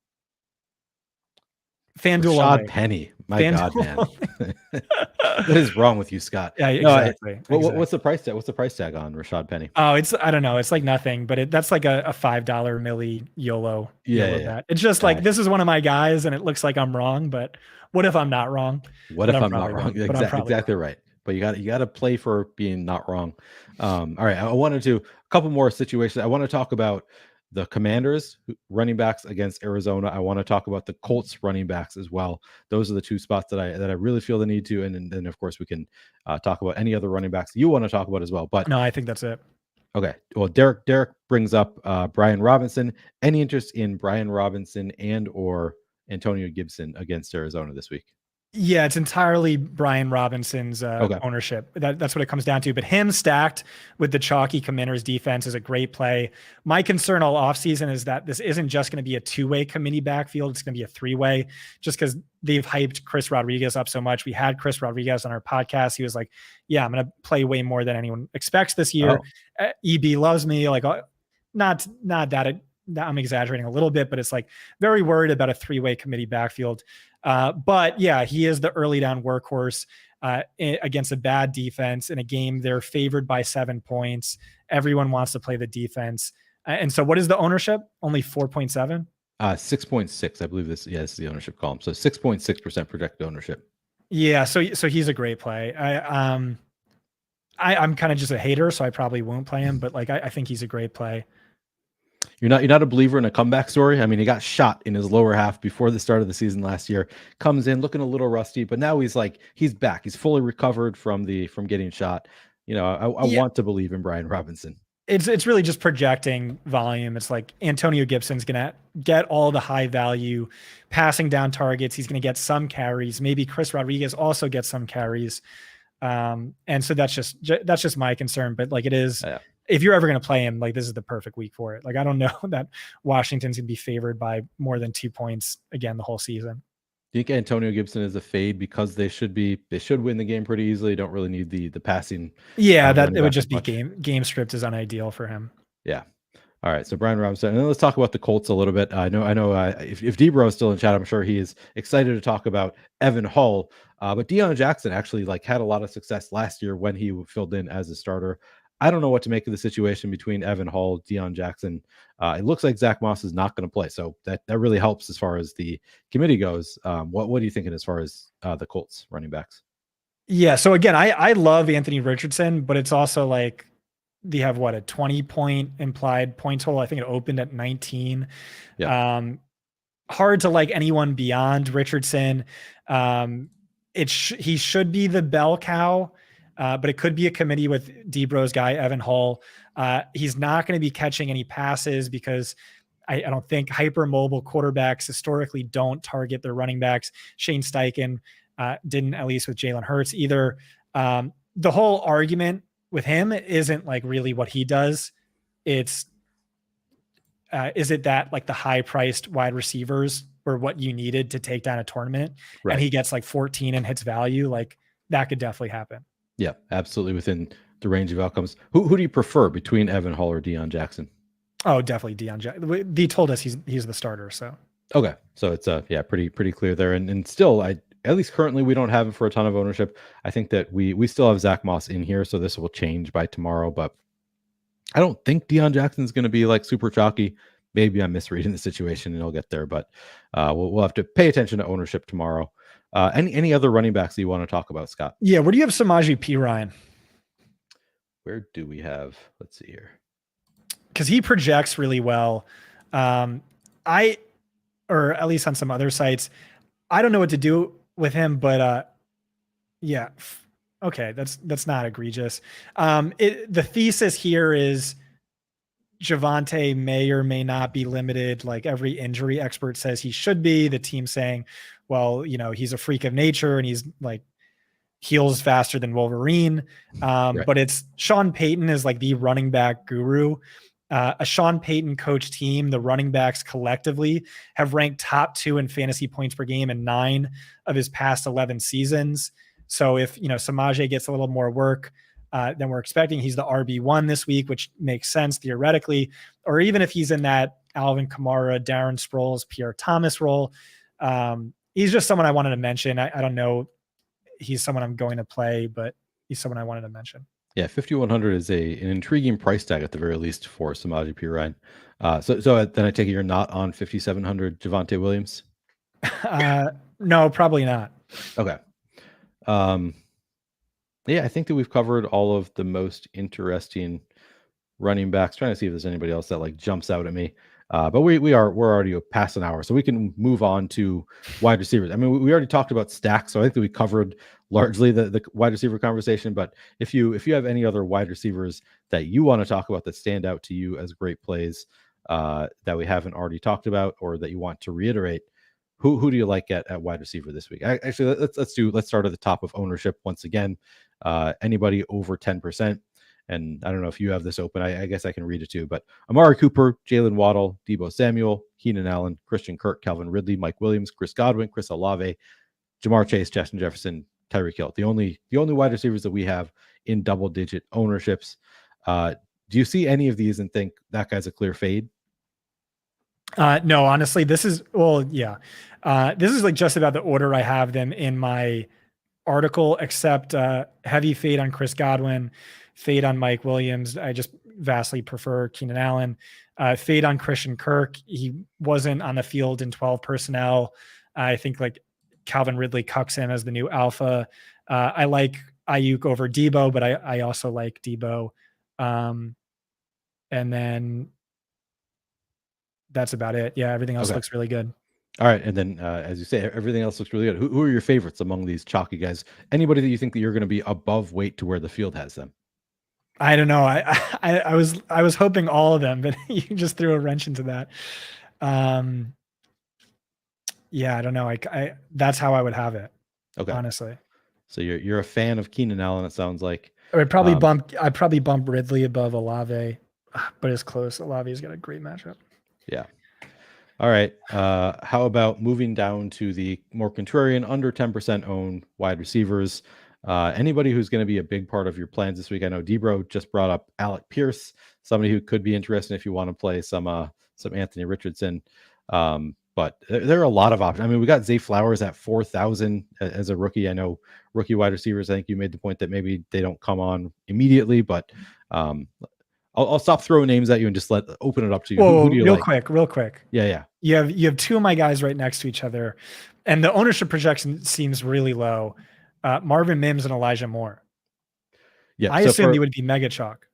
FanDuel
Rashad
only.
Penny. My God, man. What is wrong with you, Scott?
Yeah, exactly.
What's the price tag? What's the price tag on Rashad Penny?
Oh, I don't know. It's like nothing, but that's like a $5 milli YOLO. Bet. It's just like, this is one of my guys, and it looks like I'm wrong, but what if I'm not wrong?
What if I'm not wrong? Exactly right. But you got to play for being not wrong. All right. I wanted to a couple more situations. I want to talk about the Commanders running backs against Arizona. I want to talk about the Colts running backs as well. Those are the two spots that I really feel the need to. And then of course we can talk about any other running backs you want to talk about as well. But
no, I think that's it.
Okay. Well, Derek brings up Brian Robinson. Any interest in Brian Robinson and or Antonio Gibson against Arizona this week?
Yeah, it's entirely Brian Robinson's ownership. That's what it comes down to. But him stacked with the chalky Commanders defense is a great play. My concern all offseason is that this isn't just going to be a two-way committee backfield. It's going to be a three-way, just because they've hyped Chris Rodriguez up so much. We had Chris Rodriguez on our podcast. He was like, yeah, I'm going to play way more than anyone expects this year. EB loves me. Like, not that I'm exaggerating a little bit, but it's like very worried about a three-way committee backfield. But yeah, he is the early down workhorse against a bad defense in a game. They're favored by 7 points. Everyone wants to play the defense. And so what is the ownership? Only 4.7?
6.6. I believe this is the ownership column. So 6.6% projected ownership.
Yeah. So he's a great play. I'm kind of just a hater, so I probably won't play him, but like, I think he's a great play.
You're not a believer in a comeback story. I mean, he got shot in his lower half before the start of the season last year. Comes in looking a little rusty, but now he's back. He's fully recovered from getting shot. You know, I want to believe in Brian Robinson.
It's really just projecting volume. It's like Antonio Gibson's gonna get all the high value passing down targets. He's gonna get some carries. Maybe Chris Rodriguez also gets some carries. And so that's just my concern. But like, it is. Yeah. If you're ever going to play him, like, this is the perfect week for it. Like, I don't know that Washington's going to be favored by more than 2 points again the whole season.
Do you think Antonio Gibson is a fade because they should win the game pretty easily? Don't really need the passing.
Yeah, that it would just be game script is unideal for him.
Yeah. All right. So Brian Robinson, and then let's talk about the Colts a little bit. I know. If Debro is still in chat, I'm sure he is excited to talk about Evan Hull. But Deion Jackson actually had a lot of success last year when he filled in as a starter. I don't know what to make of the situation between Evan Hull, Deion Jackson. It looks like Zach Moss is not going to play, so that really helps as far as the committee goes. What are you thinking as far as the Colts running backs?
Yeah, so again, I love Anthony Richardson, but it's also like they have a 20-point implied point total. I think it opened at 19. Yeah. Hard to like anyone beyond Richardson. He should be the bell cow. But it could be a committee with Debro's guy, Evan Hull. He's not going to be catching any passes because I don't think hypermobile quarterbacks historically don't target their running backs. Shane Steichen didn't, at least with Jalen Hurts either. The whole argument with him isn't like really what he does. It's is it that like the high priced wide receivers were what you needed to take down a tournament, right? And he gets like 14 and hits value. Like, that could definitely happen.
Yeah, absolutely within the range of outcomes. Who do you prefer between Evan Hull or Deion Jackson?
Oh, definitely Deion Jackson. They told us he's the starter. So
okay, so it's pretty clear there. And still, at least currently we don't have him for a ton of ownership. I think that we still have Zach Moss in here, so this will change by tomorrow. But I don't think Deion Jackson's going to be like super chalky. Maybe I'm misreading the situation and he'll get there, but we'll have to pay attention to ownership tomorrow. Any other running backs that you want to talk about, Scott?
Yeah, where do you have Samaje Perine?
Where do we have? Let's see here.
Because he projects really well. Or at least on some other sites, I don't know what to do with him, but yeah, okay, that's not egregious. The thesis here is Javonte may or may not be limited. Like every injury expert says he should be. The team saying, well, he's a freak of nature and he's like heals faster than Wolverine.
Right.
But it's Sean Payton is like the running back guru. A Sean Payton coach team, the running backs collectively have ranked top 2 in fantasy points per game in 9 of his past 11 seasons. So if Samaje gets a little more work than we're expecting, he's the RB1 this week, which makes sense theoretically. Or even if he's in that Alvin Kamara, Darren Sproles, Pierre Thomas role, he's just someone I wanted to mention. I don't know. He's someone I'm going to play, but he's someone I wanted to mention.
Yeah, 5,100 is an intriguing price tag at the very least for Samaje Perine. So then I take it you're not on 5,700 Javonte Williams?
No, probably not.
Okay. Yeah, I think that we've covered all of the most interesting running backs. Trying to see if there's anybody else that like jumps out at me. But we're already past an hour, so we can move on to wide receivers. I mean, we already talked about stacks, so I think that we covered largely the wide receiver conversation. But if you have any other wide receivers that you want to talk about that stand out to you as great plays that we haven't already talked about, or that you want to reiterate, who do you like at wide receiver this week? Actually, let's start at the top of ownership once again. Anybody over 10%. And I don't know if you have this open. I guess I can read it too. But Amari Cooper, Jalen Waddle, Deebo Samuel, Keenan Allen, Christian Kirk, Calvin Ridley, Mike Williams, Chris Godwin, Chris Olave, Jamar Chase, Justin Jefferson, Tyreek Hill. The only wide receivers that we have in double-digit ownerships. Do you see any of these and think that guy's a clear fade?
No, honestly, this is this is like just about the order I have them in my article, except heavy fade on Chris Godwin, fade on Mike Williams. I just vastly prefer Keenan Allen. Fade on Christian Kirk. He wasn't on the field in 12 personnel. I think like Calvin Ridley cucks him as the new alpha. I like Ayuk over Deebo, but I also like Deebo. And then that's about it. Yeah, everything else looks really good.
All right, and then as you say, everything else looks really good. Who are your favorites among these chalky guys? Anybody that you think that you're going to be above weight to where the field has them?
I don't know. I was hoping all of them, but you just threw a wrench into that. Yeah, I don't know. I that's how I would have it. Okay, honestly.
So you're a fan of Keenan Allen. It sounds like.
I'd probably bump Ridley above Olave, but it's close. Olave's got a great matchup.
Yeah. All right. How about moving down to the more contrarian, under 10% owned wide receivers? Anybody who's going to be a big part of your plans this week? I know Debro just brought up Alec Pierce, somebody who could be interesting if you want to play some Anthony Richardson. But there are a lot of options. I mean, we got Zay Flowers at 4,000 as a rookie. I know rookie wide receivers. I think you made the point that maybe they don't come on immediately, but I'll stop throwing names at you and just open it up to you.
Whoa,
who do you
real
like?
quick.
Yeah.
You have two of my guys right next to each other, and the ownership projection seems really low. Marvin Mims and Elijah Moore. Yeah, I assumed he would be mega chalk.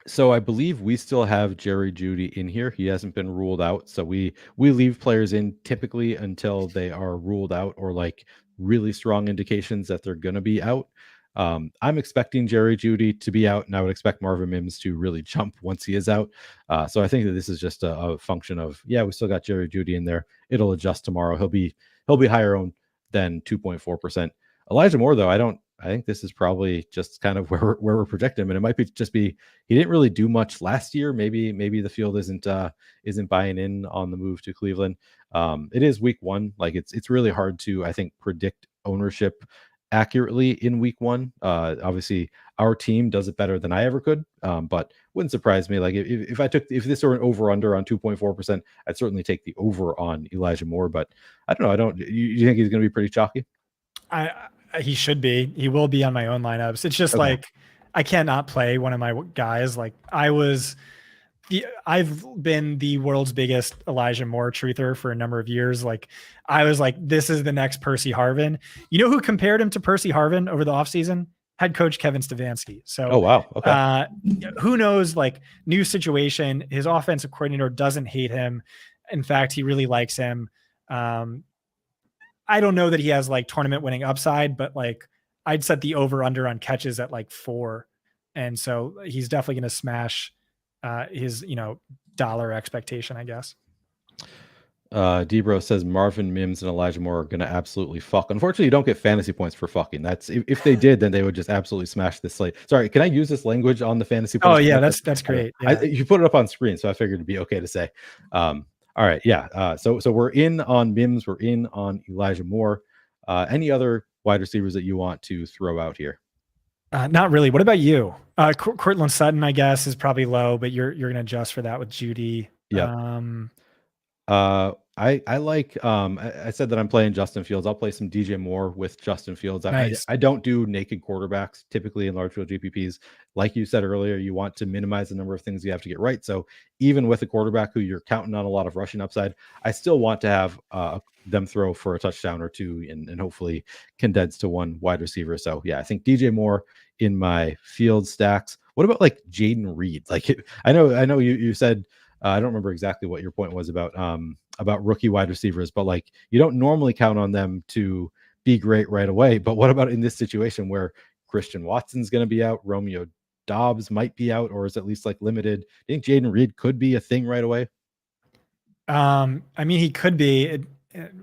So I believe we still have Jerry Jeudy in here. He hasn't been ruled out. So we leave players in typically until they are ruled out or like really strong indications that they're going to be out. I'm expecting Jerry Jeudy to be out, and I would expect Marvin Mims to really jump once he is out. So I think that this is just a function of, we still got Jerry Jeudy in there. It'll adjust tomorrow. He'll be higher owned than 2.4%. Elijah Moore, though, I think this is probably just kind of where we're projecting him, and it might be he didn't really do much last year. Maybe the field isn't buying in on the move to Cleveland. It is week one. Like it's really hard to, I think, predict ownership accurately in week one. Obviously our team does it better than I ever could. But wouldn't surprise me. Like if this were an over under on 2.4%, I'd certainly take the over on Elijah Moore. But I don't know. You think he's going to be pretty chalky?
He should be. He will be on my own lineups. It's just like I cannot play one of my guys. Like I was I've been the world's biggest Elijah Moore truther for a number of years. Like I was like, this is the next Percy Harvin. You know who compared him to Percy Harvin over the offseason? Head coach Kevin Stefanski. So,
Oh, wow. Okay.
Who knows? Like, new situation. His offensive coordinator doesn't hate him. In fact, he really likes him. I don't know that he has like tournament winning upside, but like I'd set the over under on catches at like 4. And so he's definitely going to smash his, dollar expectation, I guess.
Debro says Marvin Mims and Elijah Moore are going to absolutely fuck. Unfortunately, you don't get fantasy points for fucking. That's if they did, then they would just absolutely smash this slate. Sorry, can I use this language on the fantasy points?
Oh yeah, that's great. Yeah.
You put it up on screen, so I figured it'd be okay to say. All right, yeah. So we're in on Mims, we're in on Elijah Moore. Any other wide receivers that you want to throw out here?
Not really. What about you? Cortland Sutton, I guess, is probably low, but you're going to adjust for that with Judy.
Yeah. I like I said that I'm playing Justin Fields. I'll play some DJ Moore with Justin Fields.
Nice.
I don't do naked quarterbacks typically in large field GPPs. Like you said earlier, you want to minimize the number of things you have to get right. So even with a quarterback who you're counting on a lot of rushing upside, I still want to have them throw for a touchdown or two and hopefully condense to one wide receiver. So yeah, I think DJ Moore in my field stacks. What about like Jaden Reed? Like I know you said I don't remember exactly what your point was about rookie wide receivers, but like you don't normally count on them to be great right away. But what about in this situation where Christian Watson's going to be out, Romeo Dobbs might be out, or is at least like limited? Do you think Jaden Reed could be a thing right away?
I mean, he could be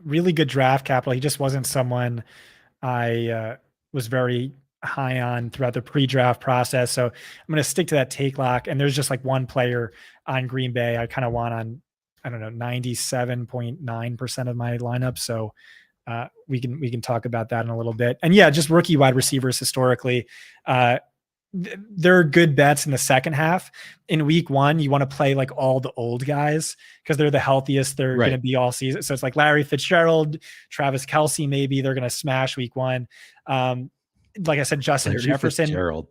really good draft capital. He just wasn't someone I was very high on throughout the pre-draft process. So I'm going to stick to that take lock. And there's just like one player on Green Bay I kind of want on, 97.9% of my lineup. So we can talk about that in a little bit. And yeah, just rookie wide receivers historically. They're good bets in the second half. In week 1, you want to play like all the old guys because they're the healthiest they're going to be all season. So it's like Larry Fitzgerald, Travis Kelce, maybe they're going to smash week 1. Like I said, Justin
Larry
Jefferson.
Fitzgerald.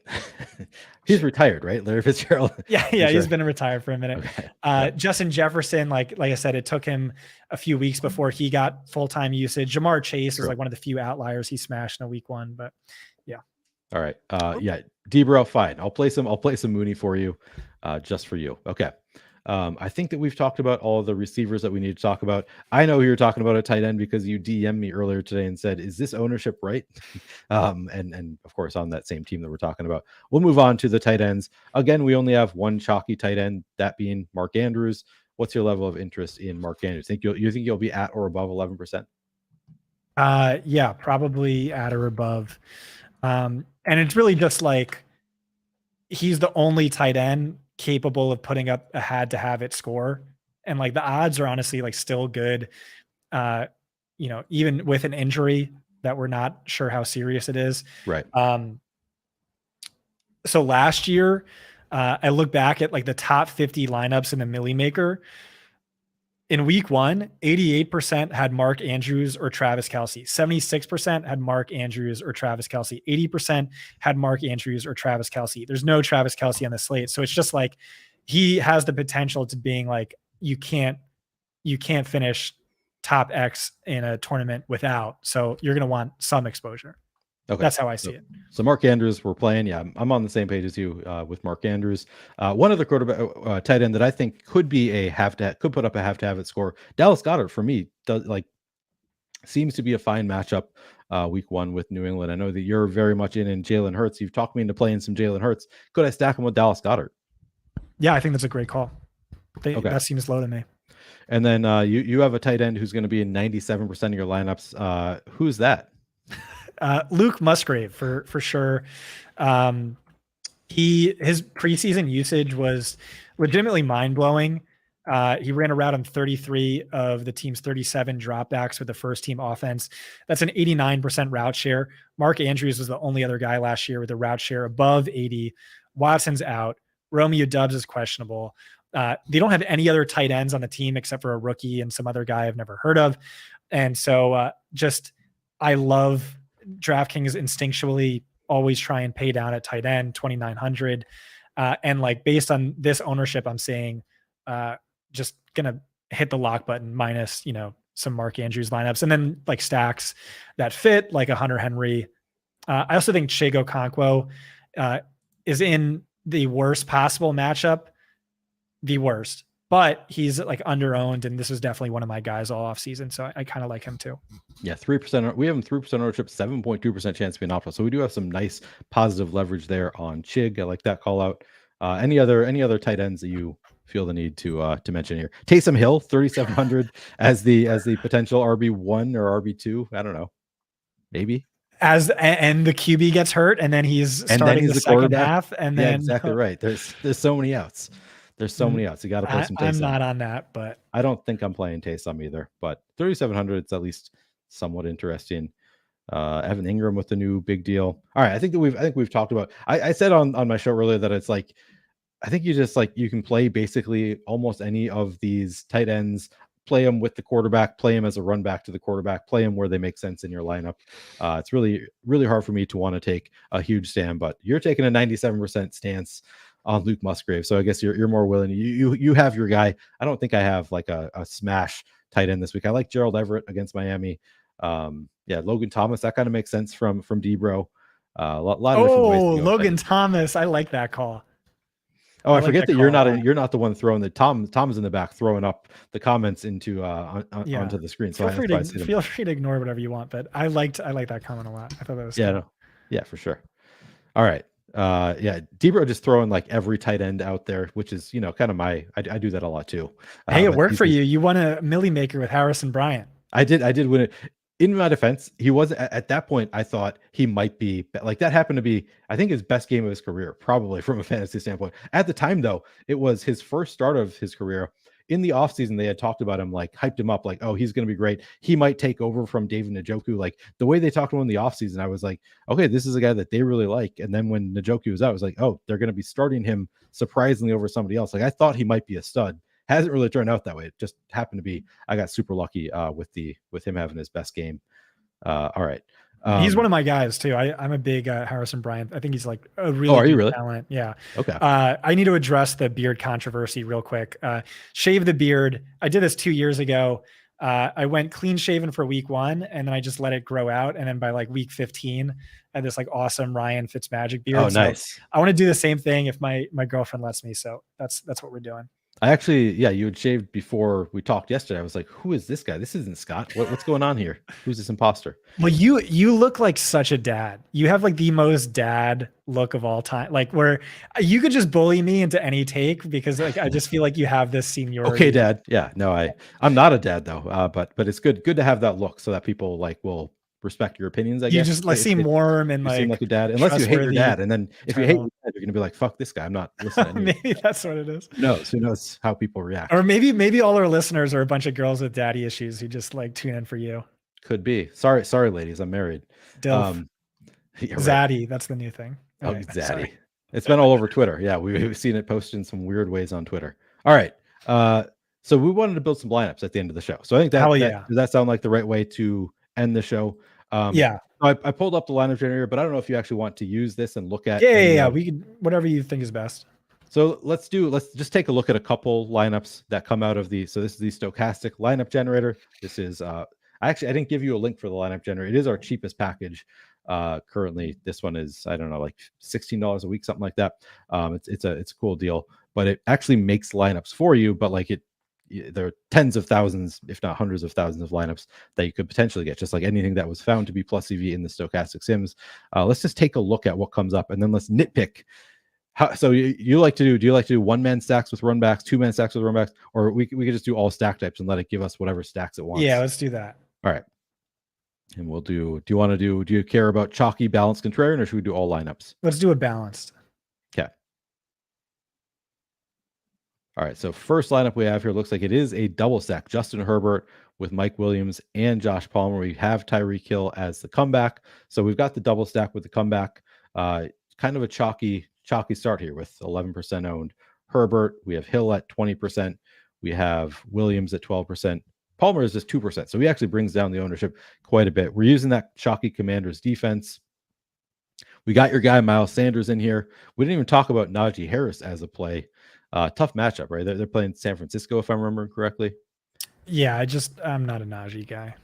He's retired, right? Larry Fitzgerald.
Yeah, he's been retired for a minute. Okay. Justin Jefferson, like I said, it took him a few weeks before he got full-time usage. Jamar Chase was like one of the few outliers he smashed in a week 1, but yeah.
All right. Yeah, Debro, fine. I'll play some Mooney for you, just for you. Okay. I think that we've talked about all the receivers that we need to talk about. I know you were talking about a tight end because you DM'd me earlier today and said, is this ownership right? And of course, on that same team that we're talking about. We'll move on to the tight ends. Again, we only have one chalky tight end, that being Mark Andrews. What's your level of interest in Mark Andrews? You think you'll be at or above 11%?
Yeah, probably at or above. And it's really just like he's the only tight end capable of putting up a had to have it score. And like the odds are honestly like still good. Even with an injury that we're not sure how serious it is.
Right.
So last year, I look back at like the top 50 lineups in the Millie Maker. In week 1, 88% had Mark Andrews or Travis Kelce. 76% had Mark Andrews or Travis Kelce. 80% had Mark Andrews or Travis Kelce. There's no Travis Kelce on the slate. So it's just like he has the potential to being like, you can't finish top X in a tournament without. So you're going to want some exposure. Okay. That's how I see it.
So Mark Andrews, we're playing. Yeah, I'm on the same page as you with Mark Andrews. One other quarterback tight end that I think could be could put up a have to have it score. Dallas Goedert for me seems to be a fine matchup week 1 with New England. I know that you're very much in Jalen Hurts. You've talked me into playing some Jalen Hurts. Could I stack him with Dallas Goedert?
Yeah, I think that's a great call. That seems low to me.
And then you have a tight end who's going to be in 97% of your lineups. Who's that?
Luke Musgrave for sure. His preseason usage was legitimately mind blowing. He ran a route on 33 of the team's 37 dropbacks with the first team offense. That's an 89% route share. Mark Andrews was the only other guy last year with a route share above 80. Watson's out. Romeo Doubs is questionable. They don't have any other tight ends on the team except for a rookie and some other guy I've never heard of. And so I love DraftKings instinctually always try and pay down at tight end, 2,900. And like based on this ownership, I'm saying just gonna hit the lock button minus, some Mark Andrews lineups, and then like stacks that fit, like a Hunter Henry. I also think Chig Okonkwo is in the worst possible matchup, the worst, but he's like under owned, and this is definitely one of my guys all off season, so I kind of like him too.
Yeah, 3%. We have him 3% ownership, 7.2% chance to be an optimal. So we do have some nice positive leverage there on Chig. I like that call out. Any other tight ends that you feel the need to mention here? Taysom Hill, 3,700 as the potential RB1 or RB2. I don't know, maybe.
And the QB gets hurt, and then he's starting the second half, and then
exactly right. There's so many outs. There's so many outs. You got to play some Taysom.
I'm not on that, but
I don't think I'm playing Taysom either. But 3,700, it's at least somewhat interesting. Evan Ingram with the new big deal. All right, I think we've talked about. I said on my show earlier that it's like, I think you just like you can play basically almost any of these tight ends. Play them with the quarterback, play them as a run back to the quarterback, play them where they make sense in your lineup. It's really, really hard for me to want to take a huge stand, but you're taking a 97% stance on Luke Musgrave. So I guess you're more willing. You have your guy. I don't think I have like a smash tight end this week. I like Gerald Everett against Miami. Logan Thomas, that kind of makes sense from Debro. A lot of different ways to go.
Logan Thomas, I like that call.
Oh, I forget that you're not the one throwing the Tom is in the back throwing up the comments into onto the screen. So
feel free to ignore whatever you want, but I like that comment a lot. I thought that was
cool. For sure. All right. Debro just throwing like every tight end out there, which is kind of I do that a lot too.
Hey, it worked for you. You won a Millie Maker with Harrison Bryant.
I did win it. In my defense, he was at that point. I thought he might be like that. Happened to be, I think, his best game of his career, probably from a fantasy standpoint. At the time, though, it was his first start of his career. In the offseason, they had talked about him, like hyped him up, like, oh, he's going to be great. He might take over from David Njoku. Like the way they talked to him in the offseason, I was like, okay, this is a guy that they really like. And then when Njoku was out, I was like, oh, they're going to be starting him surprisingly over somebody else. Like I thought he might be a stud. Hasn't really turned out that way. It just happened to be. I got super lucky with him having his best game. All right.
He's one of my guys too. I'm a big Harrison Bryant. I think he's like a really good talent. Yeah.
Okay.
I need to address the beard controversy real quick. Shave the beard. I did this 2 years ago. I went clean shaven for week 1, and then I just let it grow out. And then by like week 15, I had this like awesome Ryan Fitzmagic beard.
Oh, nice.
So I want to do the same thing if my girlfriend lets me. So that's what we're doing.
I actually, you had shaved before we talked yesterday. I was like, who is this guy? This isn't Scott. What's going on here? Who's this imposter?
Well, you look like such a dad. You have like the most dad look of all time. Like where you could just bully me into any take because like I just feel like you have this seniority.
Okay, dad. Yeah, no, I'm not a dad though. But it's good to have that look so that people like will respect your opinions. I guess
you just like seem warm and like
seem like a dad, unless you hate your dad, and then if you hate your dad, you're gonna be like, "Fuck this guy, I'm not listening."
Maybe that's what it is.
Who knows how people react?
Or maybe all our listeners are a bunch of girls with daddy issues who just like tune in for you.
Could be. Sorry, ladies, I'm married.
Dilf. Zaddy, that's the new thing.
Oh, right, Zaddy. Sorry. It's been all over Twitter. Yeah, we've seen it posted in some weird ways on Twitter. All right. So we wanted to build some lineups at the end of the show. So I think does that sound like the right way to end the show? I pulled up the lineup generator, but I don't know if you actually want to use this and look at.
We can whatever you think is best.
So let's just take a look at a couple lineups that come out of so this is the Stokastic lineup generator. This is I didn't give you a link for the lineup generator. It is our cheapest package. Currently this one is, I don't know, like $16 a week, something like that. It's a cool deal, but it actually makes lineups for you, but like there are tens of thousands, if not hundreds of thousands of lineups that you could potentially get, just like anything that was found to be plus EV in the Stokastic Sims. Let's just take a look at what comes up, and then let's nitpick. So do you like to do one-man stacks with run backs, two-man stacks with run backs, or we could just do all stack types and let it give us whatever stacks it wants?
Yeah, let's do that.
All right. And we'll do you care about chalky, balanced, contrarian, or should we do all lineups?
Let's do it balanced.
Okay. All right, so first lineup we have here looks like it is a double stack. Justin Herbert with Mike Williams and Josh Palmer. We have Tyreek Hill as the comeback. So we've got the double stack with the comeback. Kind of a chalky start here with 11% owned. Herbert, we have Hill at 20%. We have Williams at 12%. Palmer is just 2%. So he actually brings down the ownership quite a bit. We're using that chalky Commanders defense. We got your guy Miles Sanders in here. We didn't even talk about Najee Harris as a play. Tough matchup, right? They're playing San Francisco, if I'm remembering correctly.
Yeah, I'm not a Najee guy.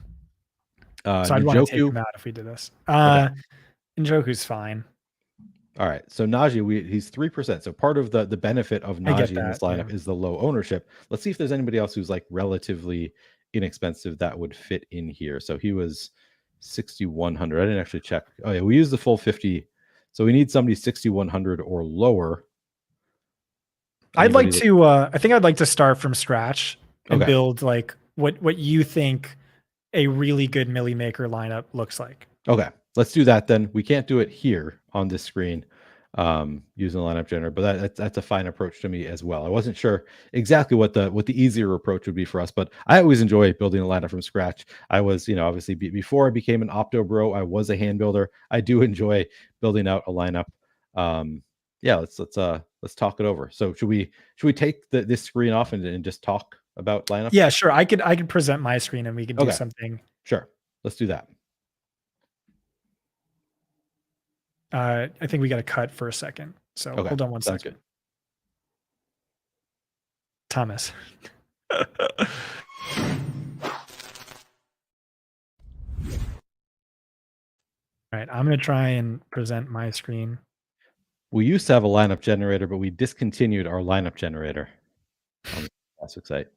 So I'd want to take
Njoku.
him out if we did this.
Okay.
Njoku's fine.
All right. So Najee, he's 3%. So part of the benefit of
I get
Najee in this
that,
lineup
yeah.
is the low ownership. Let's see if there's anybody else who's like relatively inexpensive that would fit in here. So he was 6,100. I didn't actually check. Oh yeah, we used the full 50. So we need somebody 6,100 or lower.
I think I'd like to start from scratch and
Okay.
build like what you think a really good Millie Maker lineup looks like.
Okay, let's do that then. We can't do it here on this screen using the lineup generator, but that's a fine approach to me as well. I wasn't sure exactly what the easier approach would be for us, but I always enjoy building a lineup from scratch. I was, obviously before I became an Opto Bro, I was a hand builder. I do enjoy building out a lineup. Yeah, let's talk it over. So should we take this screen off and just talk about lineup?
Yeah, sure. I could present my screen and we could do something.
Sure, let's do that.
I think we got to cut for a second. So hold on one
Sounds
second.
good.
Thomas. All right, I'm going to try and present my screen.
We used to have a lineup generator, but we discontinued our lineup generator on the Stokastic site.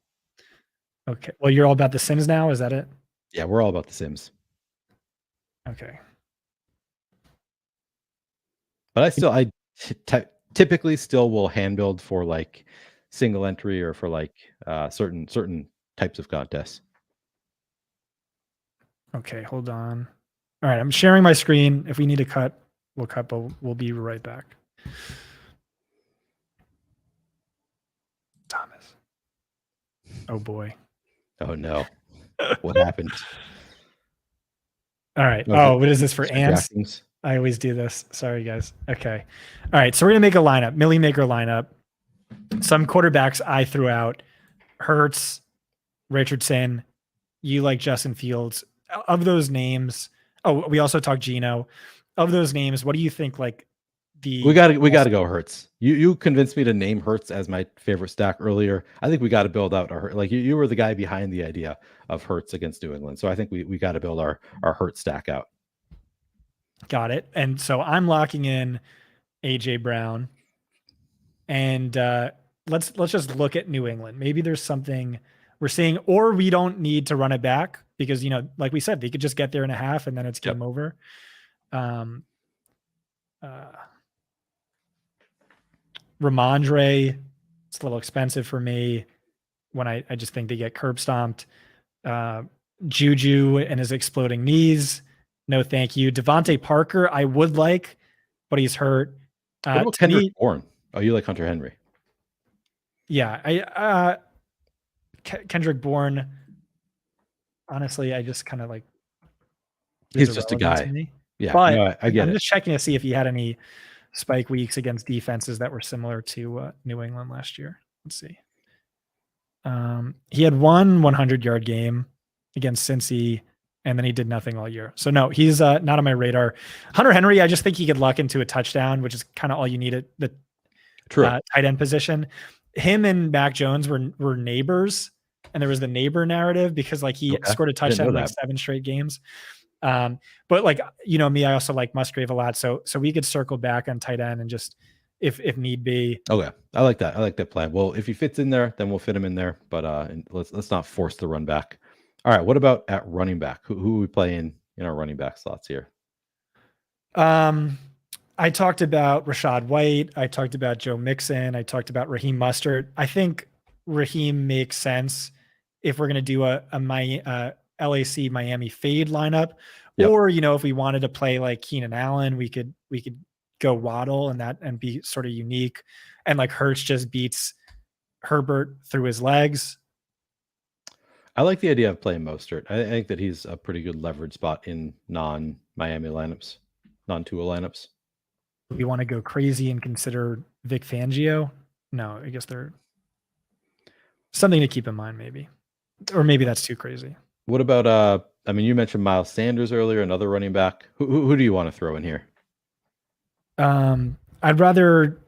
Okay. Well, you're all about the Sims now? Is that it?
Yeah, we're all about the Sims.
Okay.
But I typically still will hand build for like single entry or for like certain types of contests.
Okay, hold on. All right, I'm sharing my screen. If we need to cut, we'll cut, but we'll be right back. Thomas. Oh boy.
Oh no. What happened?
All right. Oh, what is this for ants?
DraftKings?
I always do this. Sorry, guys. Okay. All right. So we're going to make a lineup, Millie Maker lineup. Some quarterbacks I threw out: Hurts, Richardson. You like Justin Fields. Of those names, we also talked Geno. Of those names, what do you think? Like
we got to go Hurts. You convinced me to name Hurts as my favorite stack earlier. I think we got to build out our like you were the guy behind the idea of Hurts against New England. So I think we got to build our Hurts stack out.
Got it. And so I'm locking in AJ Brown, and let's just look at New England. Maybe there's something we're seeing, or we don't need to run it back because, like we said, they could just get there in a half and then it's game over. Ramondre, it's a little expensive for me when I just think they get curb stomped. Juju and his exploding knees. No, thank you. Devontae Parker, I would like, but he's hurt.
What about Kendrick Bourne? Oh, you like Hunter Henry?
Yeah, Kendrick Bourne. Honestly, I just kind of like.
He's just a guy. Yeah,
but
no, I get
I'm
it.
just checking to see if he had any spike weeks against defenses that were similar to New England last year. Let's see. He had one 100-yard game against Cincy, and then he did nothing all year. So no, he's not on my radar. Hunter Henry, I just think he could luck into a touchdown, which is kind of all you need at the tight end position. Him and Mac Jones were neighbors, and there was the neighbor narrative because like he scored a touchdown in like 7 straight games. But like, me, I also like Musgrave a lot. So we could circle back on tight end and just if need be.
Okay. I like that. I like that plan. Well, if he fits in there, then we'll fit him in there, but let's not force the run back. All right. What about at running back? Who are we playing in our running back slots here?
I talked about Rachaad White. I talked about Joe Mixon. I talked about Raheem Mostert. I think Raheem makes sense if we're going to do a LAC Miami fade lineup, or if we wanted to play like Keenan Allen, we could go Waddle and be sort of unique, and like Hurts just beats Herbert through his legs.
I like the idea of playing Mostert. I think that he's a pretty good leverage spot in non-Miami lineups, non-Tua lineups.
We want to go crazy and consider Vic Fangio? No, I guess they're something to keep in mind, maybe, or maybe that's too crazy.
What about you mentioned Miles Sanders earlier, another running back. Who do you want to throw in here?
I'd rather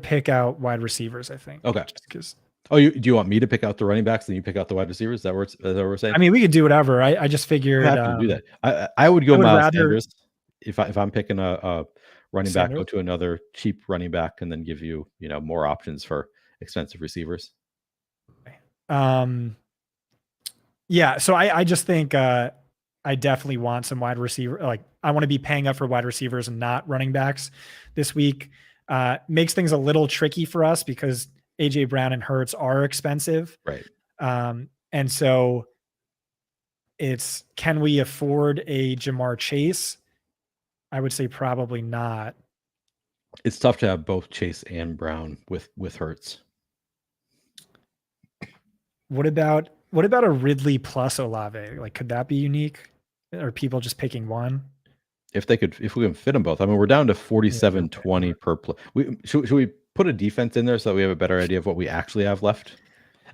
pick out wide receivers, I think.
Okay.
Just because.
Oh, do you want me to pick out the running backs, then you pick out the wide receivers? Is that what we're saying?
I mean, we could do whatever. I just
I'm
figured
happy to do that. I would go
I would
Miles
rather
Sanders if I'm picking a running back, go
Sanders.
to another cheap running back, and then give you more options for expensive receivers.
Yeah, so I just think I definitely want some wide receiver. Like I want to be paying up for wide receivers and not running backs this week. Makes things a little tricky for us because AJ Brown and Hurts are expensive.
Right.
And so can we afford a Jamar Chase? I would say probably not.
It's tough to have both Chase and Brown with Hurts.
What about a Ridley plus Olave? Like, could that be unique? Or people just picking one?
If we can fit them both. I mean, we're down to 47.20 per play. Should we put a defense in there so that we have a better idea of what we actually have left?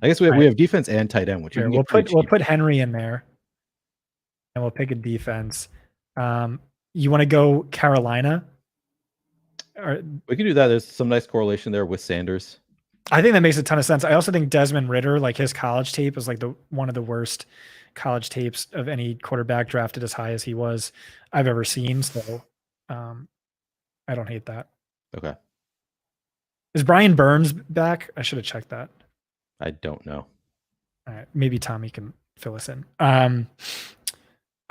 I guess we have defense and tight end, which
we'll put Henry in there, and we'll pick a defense. You want to go Carolina?
We can do that. There's some nice correlation there with Sanders.
I think that makes a ton of sense. I also think Desmond Ridder, like his college tape, is like one of the worst college tapes of any quarterback drafted as high as he was I've ever seen. So I don't hate that.
Okay.
Is Brian Burns back? I should have checked that.
I don't know.
All right. Maybe Tommy can fill us in.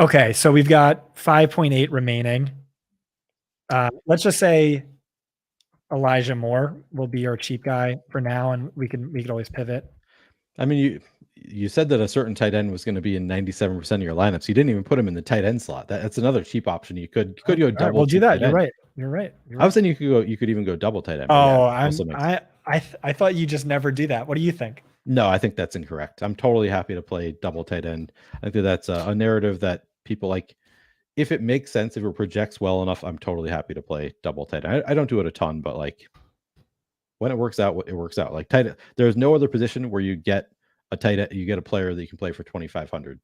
Okay. So we've got 5.8 remaining. Let's just say Elijah Moore will be our cheap guy for now, and we could always pivot.
I mean, you said that a certain tight end was going to be in 97% of your lineups. You didn't even put him in the tight end slot. That's another cheap option. You could go double.
Right, we'll do that. You're right.
I was saying you could even go double tight end.
Oh, I thought you just never do that. What do you think?
No, I think that's incorrect. I'm totally happy to play double tight end. I think that's a narrative that people like. If it makes sense, if it projects well enough, I'm totally happy to play double tight end. I don't do it a ton, but like when it works out, it works out. Like tight, there's no other position where you get a tight end, you get a player that you can play for 2,500.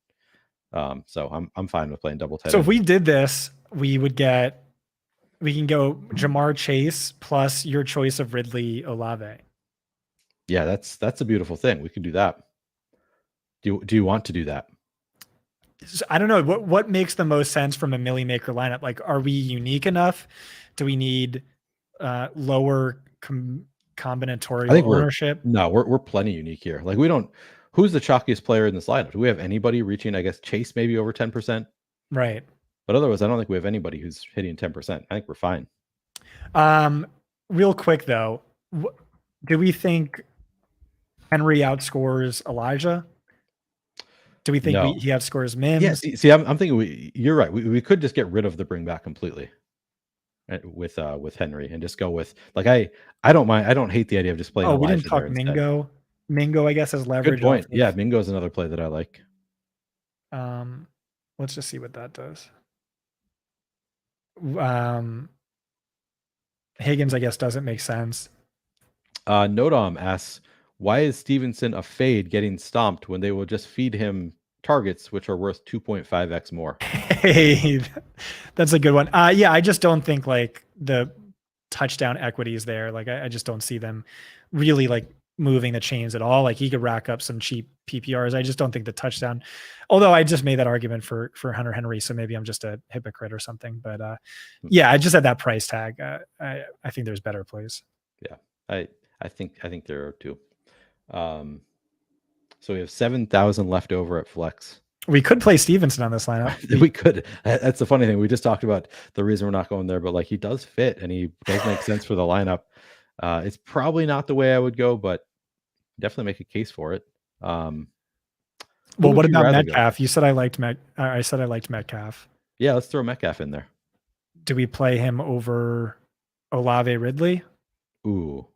So I'm fine with playing double tight end.
So if we did this, we can go Jamar Chase plus your choice of Ridley Olave.
Yeah, that's a beautiful thing. We can do that. Do you want to do that?
I don't know what makes the most sense from a Millie Maker lineup. Like, are we unique enough? Do we need lower combinatorial ownership?
We're plenty unique here. Like we don't. Who's the chalkiest player in this lineup? Do we have anybody reaching? I guess Chase maybe over 10%.
Right.
But otherwise, I don't think we have anybody who's hitting 10%. I think we're fine.
Real quick though, do we think Henry outscores Elijah? Do we think he outscores Mims?
Yeah, see, I'm thinking you're right. We could just get rid of the bring back completely with Henry and just go with like I don't mind. I don't hate the idea of just playing.
We didn't talk Mingo. Mingo, I guess, has leverage.
Good point. Yeah, Mingo is another play that I like.
Let's just see what that does. Higgins, I guess, doesn't make sense.
Nodom asks, why is Stevenson a fade getting stomped when they will just feed him targets, which are worth 2.5x more?
Hey, that's a good one. Yeah, I just don't think like the touchdown equity is there. Like I just don't see them really like moving the chains at all. Like he could rack up some cheap PPRs. I just don't think the touchdown, although I just made that argument for Hunter Henry. So maybe I'm just a hypocrite or something, but yeah, I just had that price tag. I think there's better plays.
Yeah. I think there are two. So we have 7,000 left over at flex.
We could play Stevenson on this lineup.
We could. That's the funny thing. We just talked about the reason we're not going there, but like he does fit and he does make sense for the lineup. It's probably not the way I would go, but definitely make a case for it.
Well, what about Metcalf? Go? You said I liked I said I liked Metcalf.
Yeah, let's throw Metcalf in there.
Do we play him over Olave Ridley?
Ooh.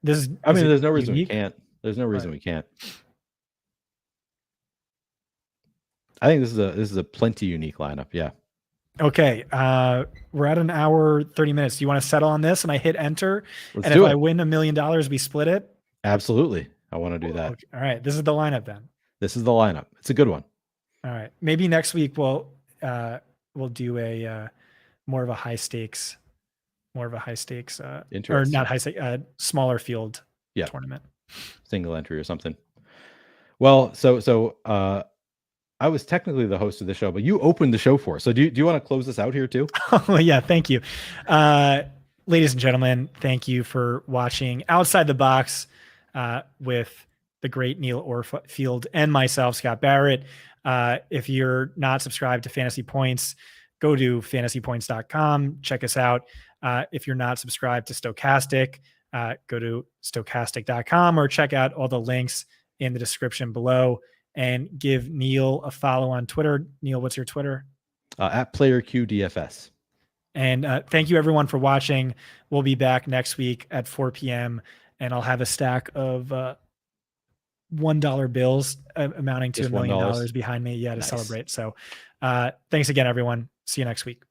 There's
no reason we can't. There's no reason we can't. I think this is a plenty unique lineup. Yeah.
Okay. We're at an hour, 30 minutes. Do you want to settle on this? And I hit enter.
Let's
and
do
if
it.
I win $1 million, we split it?
Absolutely. I want to do that.
Okay. All right. This is the lineup then.
This is the lineup. It's a good one.
All right. Maybe next week we'll do a more of a high stakes more of a high stakes, or
Interesting.
not high stakes, smaller field
Yeah.
tournament.
Single entry or something. Well, so I was technically the host of the show, but you opened the show for us. So do you want to close this out here too?
Oh, yeah, thank you. Ladies and gentlemen, thank you for watching Outside the Box with the great Neil Orfield and myself, Scott Barrett. If you're not subscribed to Fantasy Points, go to fantasypoints.com. Check us out. If you're not subscribed to Stokastic, go to stokastic.com or check out all the links in the description below, and give Neil a follow on Twitter. Neil, what's your Twitter?
At PlayerQDFS.
And thank you everyone for watching. We'll be back next week at 4 p.m. and I'll have a stack of $1 bills amounting to
Just
$1 million
$1
behind me. Yeah, to
Nice.
celebrate. So thanks again, everyone. See you next week.